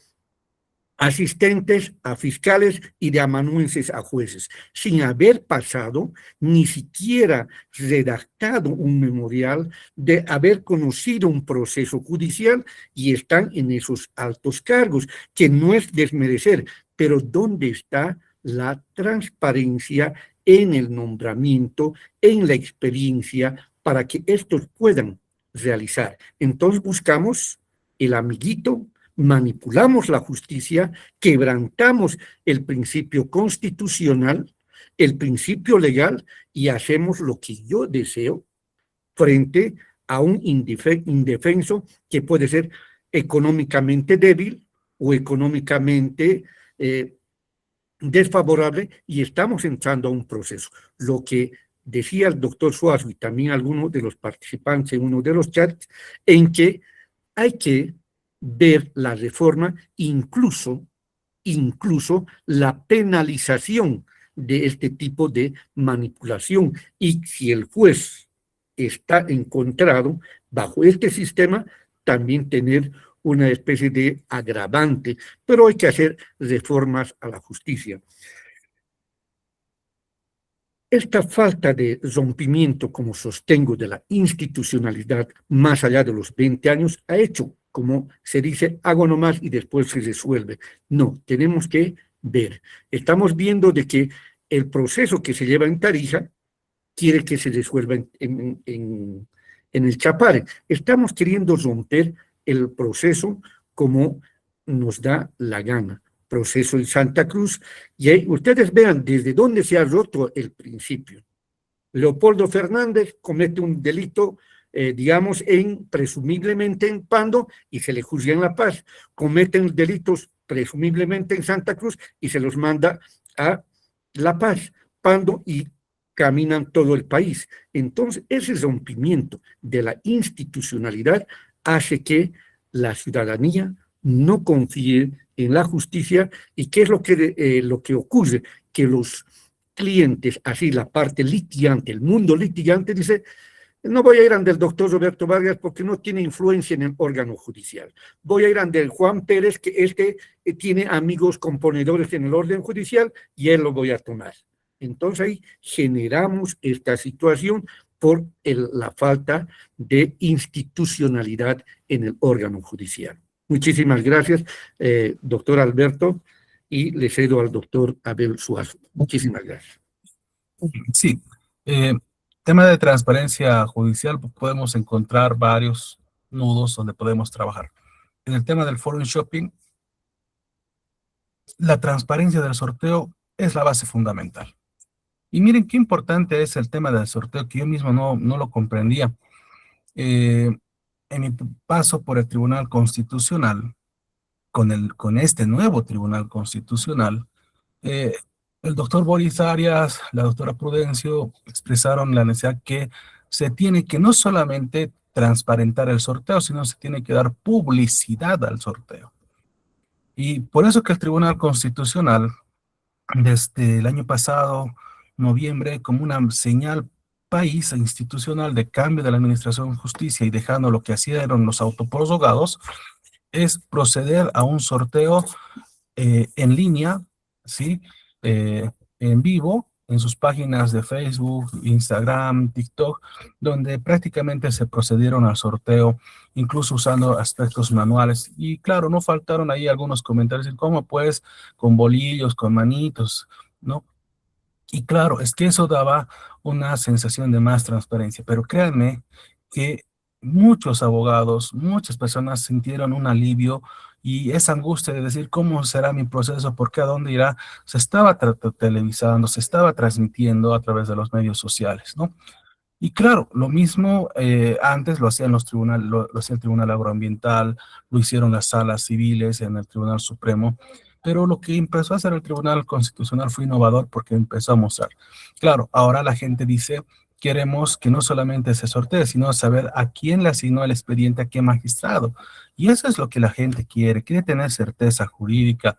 asistentes a fiscales y de amanuenses a jueces, sin haber pasado ni siquiera redactado un memorial, de haber conocido un proceso judicial, y están en esos altos cargos, que no es desmerecer, pero ¿dónde está la transparencia en el nombramiento, en la experiencia, para que estos puedan realizar? Entonces buscamos el amiguito, manipulamos la justicia, quebrantamos el principio constitucional, el principio legal, y hacemos lo que yo deseo frente a un indefenso que puede ser económicamente débil o económicamente desfavorable, y estamos entrando a un proceso. Lo que decía el doctor Suazo y también algunos de los participantes en uno de los chats, en que hay que ver la reforma, incluso la penalización de este tipo de manipulación. Y si el juez está encontrado bajo este sistema, también tener una especie de agravante, pero hay que hacer reformas a la justicia. Esta falta de rompimiento, como sostengo, de la institucionalidad más allá de los 20 años, ha hecho, como se dice, hago nomás y después se resuelve. No, tenemos que ver. Estamos viendo de que el proceso que se lleva en Tarija quiere que se resuelva en el Chapare. Estamos queriendo romper el proceso como nos da la gana. Proceso en Santa Cruz, y ahí ustedes vean desde dónde se ha roto el principio. Leopoldo Fernández comete un delito, digamos, presumiblemente en Pando, y se le juzga en La Paz. Cometen delitos presumiblemente en Santa Cruz y se los manda a La Paz, Pando, y caminan todo el país. Entonces, ese rompimiento de la institucionalidad hace que la ciudadanía no confíe en la justicia. ¿Y qué es lo que ocurre? Que los clientes, así la parte litigante, el mundo litigante, dice: no voy a ir ante el doctor Roberto Vargas porque no tiene influencia en el órgano judicial. Voy a ir ante el Juan Pérez, que tiene amigos componedores en el orden judicial, y él lo voy a tomar. Entonces ahí generamos esta situación por la falta de institucionalidad en el órgano judicial. Muchísimas gracias, doctor Alberto, y le cedo al doctor Abel Suazo. Muchísimas gracias. Sí, tema de transparencia judicial, pues podemos encontrar varios nudos donde podemos trabajar. En el tema del forum shopping, la transparencia del sorteo es la base fundamental. Y miren qué importante es el tema del sorteo, que yo mismo no lo comprendía. En mi paso por el Tribunal Constitucional, con este nuevo Tribunal Constitucional, el doctor Boris Arias, la doctora Prudencio expresaron la necesidad que se tiene que no solamente transparentar el sorteo, sino se tiene que dar publicidad al sorteo. Y por eso que el Tribunal Constitucional, desde el año pasado, noviembre, como una señal país e institucional de cambio de la administración de justicia y dejando lo que hacían los autoprorrogados, es proceder a un sorteo en línea, ¿sí? En vivo, en sus páginas de Facebook, Instagram, TikTok, donde prácticamente se procedieron al sorteo, incluso usando aspectos manuales. Y claro, no faltaron ahí algunos comentarios, ¿cómo pues? Con bolillos, con manitos, ¿no? Y claro, es que eso daba una sensación de más transparencia, pero créanme que muchos abogados, muchas personas sintieron un alivio y esa angustia de decir cómo será mi proceso, por qué, a dónde irá, se estaba televisando, se estaba transmitiendo a través de los medios sociales, ¿no? Y claro, lo mismo antes lo hacían los tribunales, lo hacía el Tribunal Agroambiental, lo hicieron las salas civiles en el Tribunal Supremo, pero lo que empezó a hacer el Tribunal Constitucional fue innovador porque empezó a mostrar. Claro, ahora la gente dice, queremos que no solamente se sortee, sino saber a quién le asignó el expediente, a qué magistrado. Y eso es lo que la gente quiere tener certeza jurídica,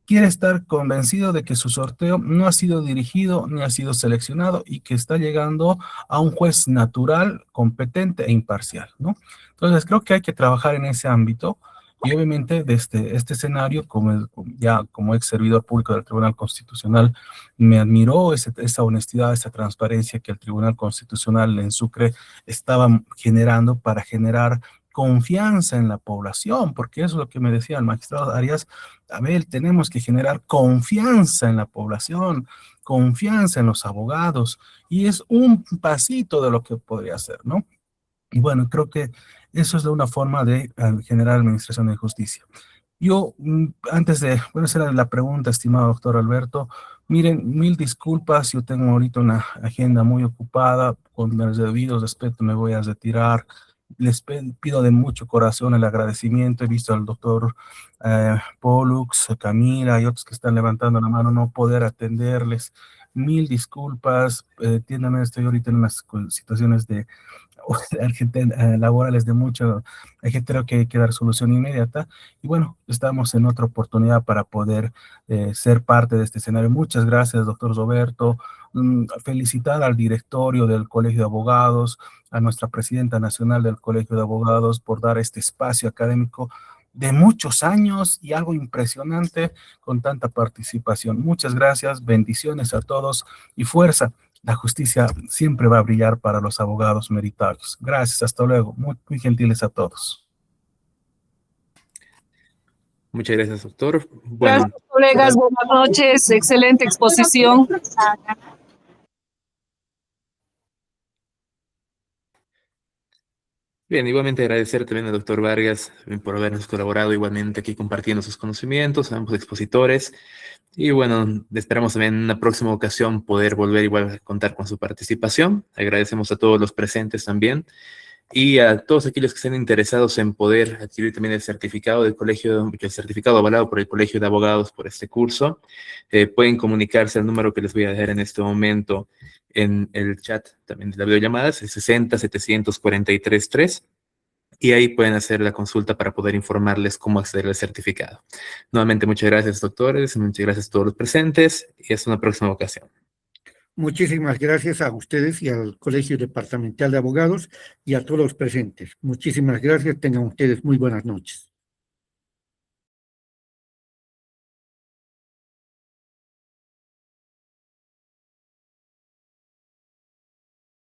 quiere estar convencido de que su sorteo no ha sido dirigido ni ha sido seleccionado y que está llegando a un juez natural, competente e imparcial, ¿no? Entonces, creo que hay que trabajar en ese ámbito y obviamente desde este escenario, como ex servidor público del Tribunal Constitucional, me admiró esa honestidad, esa transparencia que el Tribunal Constitucional en Sucre estaba generando para generar confianza en la población, porque eso es lo que me decía el magistrado Arias. Abel, tenemos que generar confianza en la población, confianza en los abogados, y es un pasito de lo que podría hacer, ¿no? Y bueno, creo que eso es una forma de generar administración de justicia. Yo, antes de, bueno, esa era la pregunta, estimado doctor Alberto. Miren, mil disculpas, yo tengo ahorita una agenda muy ocupada, con el debido respeto me voy a retirar. Les pido de mucho corazón el agradecimiento. He visto al doctor Pollux, Camila y otros que están levantando la mano, no poder atenderles. Mil disculpas, entiéndame, estoy ahorita en unas situaciones de laborales de mucho creo que hay que dar solución inmediata. Y bueno, estamos en otra oportunidad para poder ser parte de este escenario. Muchas gracias, doctor Roberto. Felicitar al directorio del Colegio de Abogados, a nuestra presidenta nacional del Colegio de Abogados por dar este espacio académico de muchos años y algo impresionante con tanta participación. Muchas gracias, bendiciones a todos y fuerza. La justicia siempre va a brillar para los abogados meritarios. Gracias, hasta luego. Muy, muy gentiles a todos. Muchas gracias, doctor. Gracias, Bueno, colegas. Buenas noches. Excelente exposición. bien, igualmente agradecer también al doctor Vargas por habernos colaborado igualmente aquí compartiendo sus conocimientos, a ambos expositores. Y bueno, esperamos también en una próxima ocasión poder volver igual a contar con su participación. Agradecemos a todos los presentes también y a todos aquellos que estén interesados en poder adquirir también el certificado del colegio, el certificado avalado por el Colegio de Abogados por este curso. Pueden comunicarse al número que les voy a dejar en este momento en el chat también de la videollamada, es el 60-743-3. Y ahí pueden hacer la consulta para poder informarles cómo acceder al certificado. Nuevamente, muchas gracias, doctores, muchas gracias a todos los presentes y hasta una próxima ocasión. Muchísimas gracias a ustedes y al Colegio Departamental de Abogados y a todos los presentes. Muchísimas gracias. Tengan ustedes muy buenas noches.